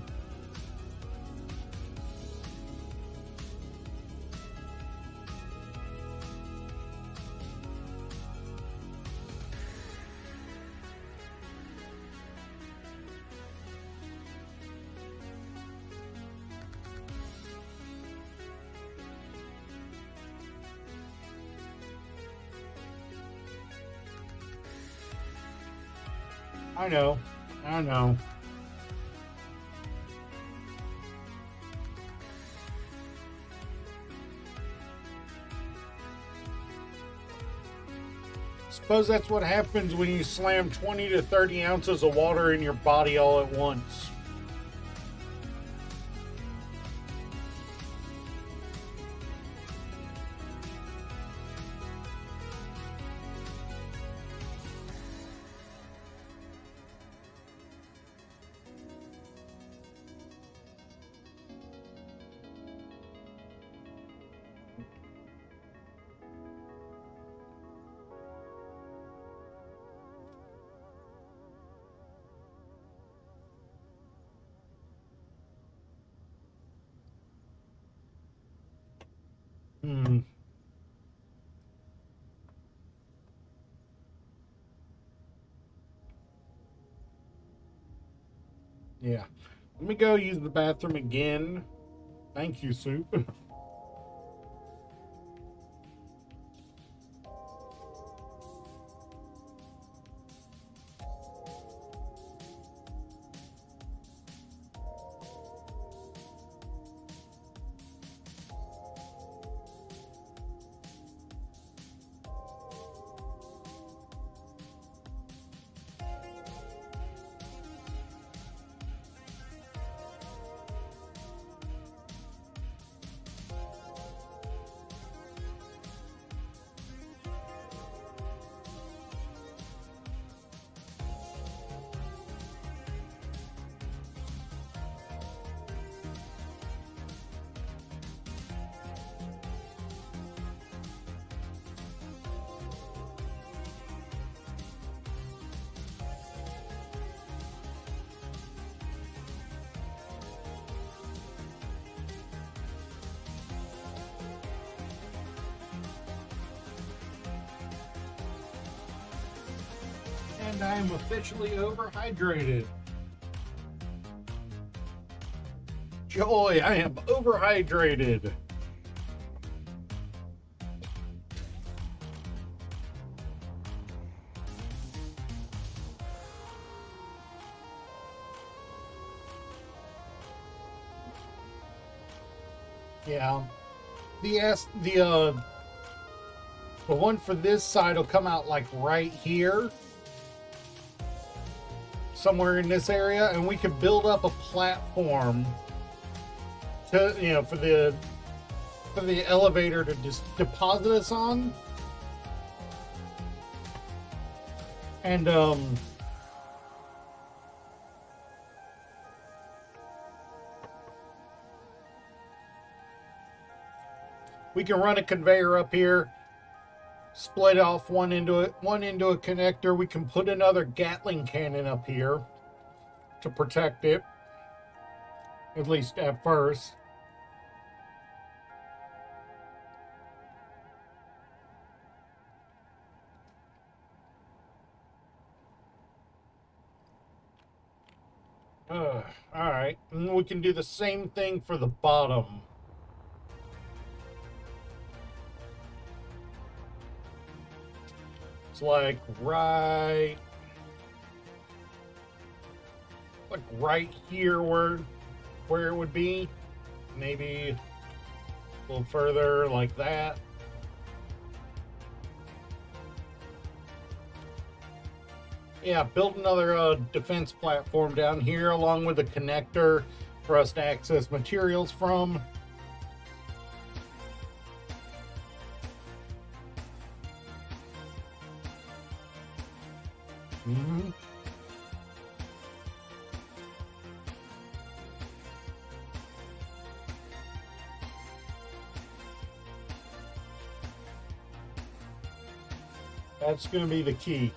Speaker 1: I know. I know. Suppose that's what happens when you slam 20 to 30 ounces of water in your body all at once. Yeah. Let me go use the bathroom again. Thank you, Soup. And I am officially overhydrated. Joy, I am overhydrated. Yeah. The one for this side will come out like right here. Somewhere in this area, and we could build up a platform to, you know, for the elevator to just deposit us on. And we can run a conveyor up here, split off one into a connector. We can put another Gatling cannon up here to protect it, at least at first. All right, and we can do the same thing for the bottom. It's like right here where it would be, maybe a little further like that. Yeah, build another defense platform down here along with a connector for us to access materials from. Mm-hmm. That's going to be the key.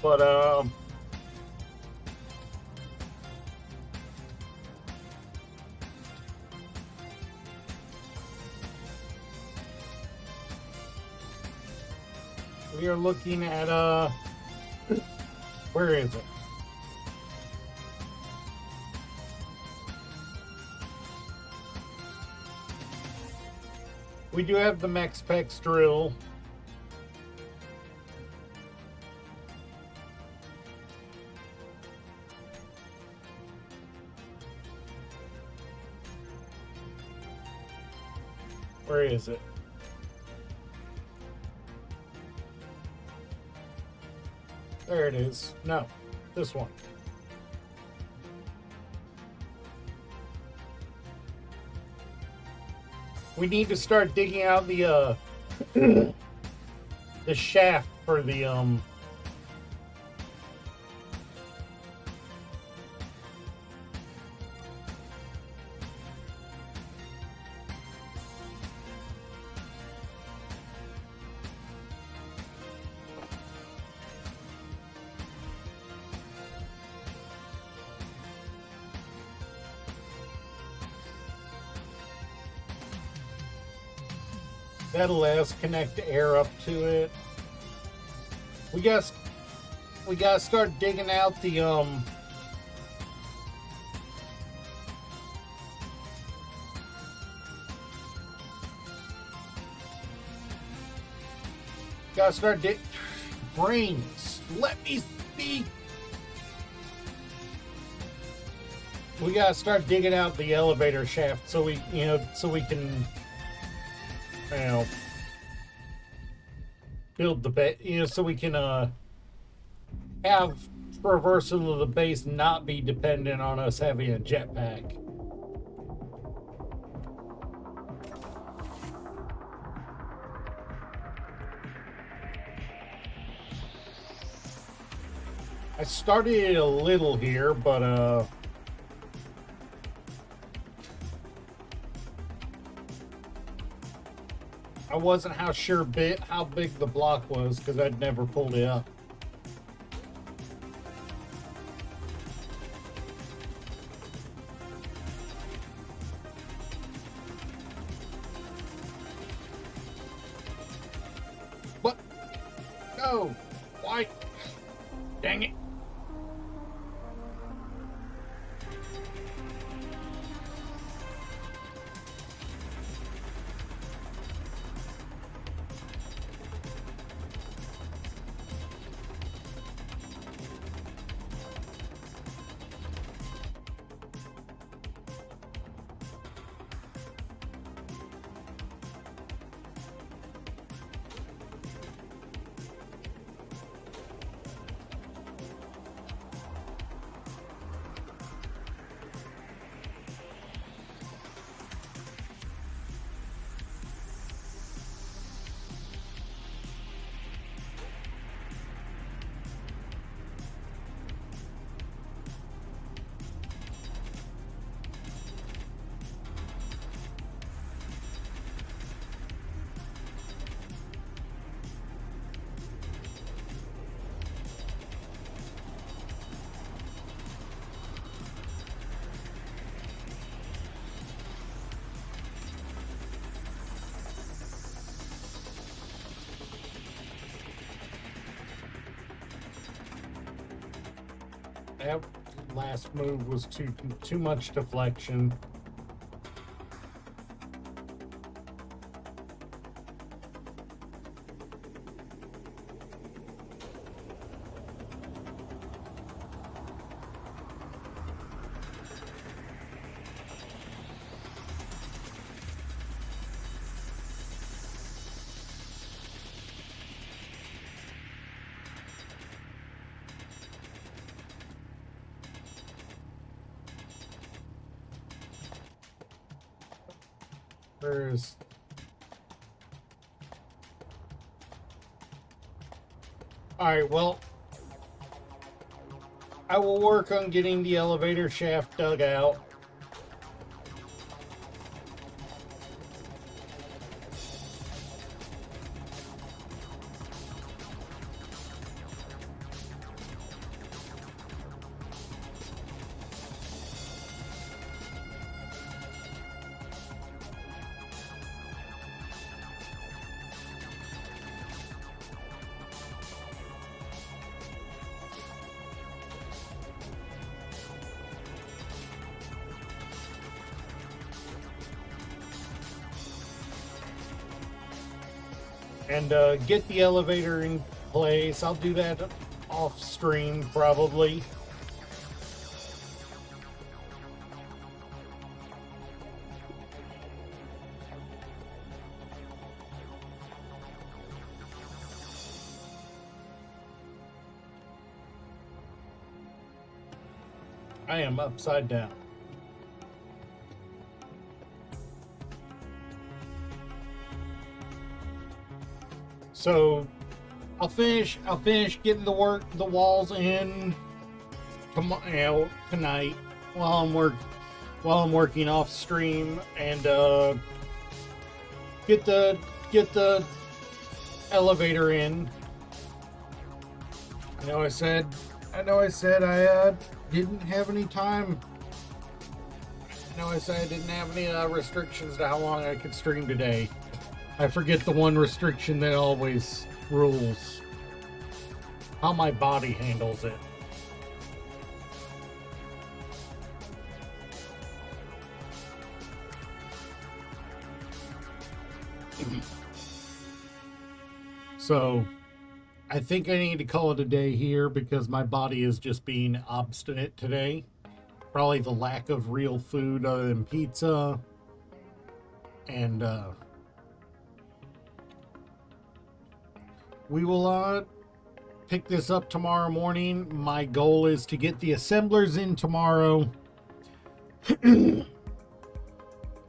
Speaker 1: But we are looking at where is it? We do have the Mexpex drill. Where is it? There it is. No, this one. We need to start digging out the the shaft for the That'll let us connect air up to it. We got to start digging out the gotta start brains. Let me speak. We gotta start digging out the elevator shaft so we can, build the base, so we can have traversal of the base not be dependent on us having a jetpack. I started it a little here, but I wasn't how big the block was because I'd never pulled it up. What? No! Why? Dang it! That last move was too much deflection. Where's... Alright, well, I will work on getting the elevator shaft dug out. And get the elevator in place. I'll do that off stream probably. I am upside down. So I'll finish getting the walls in tonight while I'm working off stream, and get the elevator in. I know I said I didn't have any time. I know I said I didn't have any restrictions to how long I could stream today. I forget the one restriction that always rules. How my body handles it. So, I think I need to call it a day here because my body is just being obstinate today. Probably the lack of real food other than pizza. And we will pick this up tomorrow morning. My goal is to get the assemblers in tomorrow.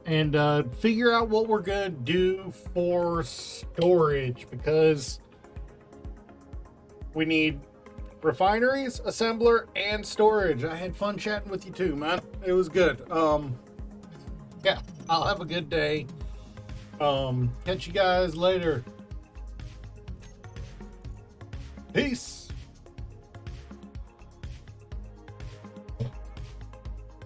Speaker 1: And figure out what we're gonna do for storage, because we need refineries, assembler, and storage. I had fun chatting with you too, man. It was good. Yeah, I'll have a good day. Catch you guys later. Peace.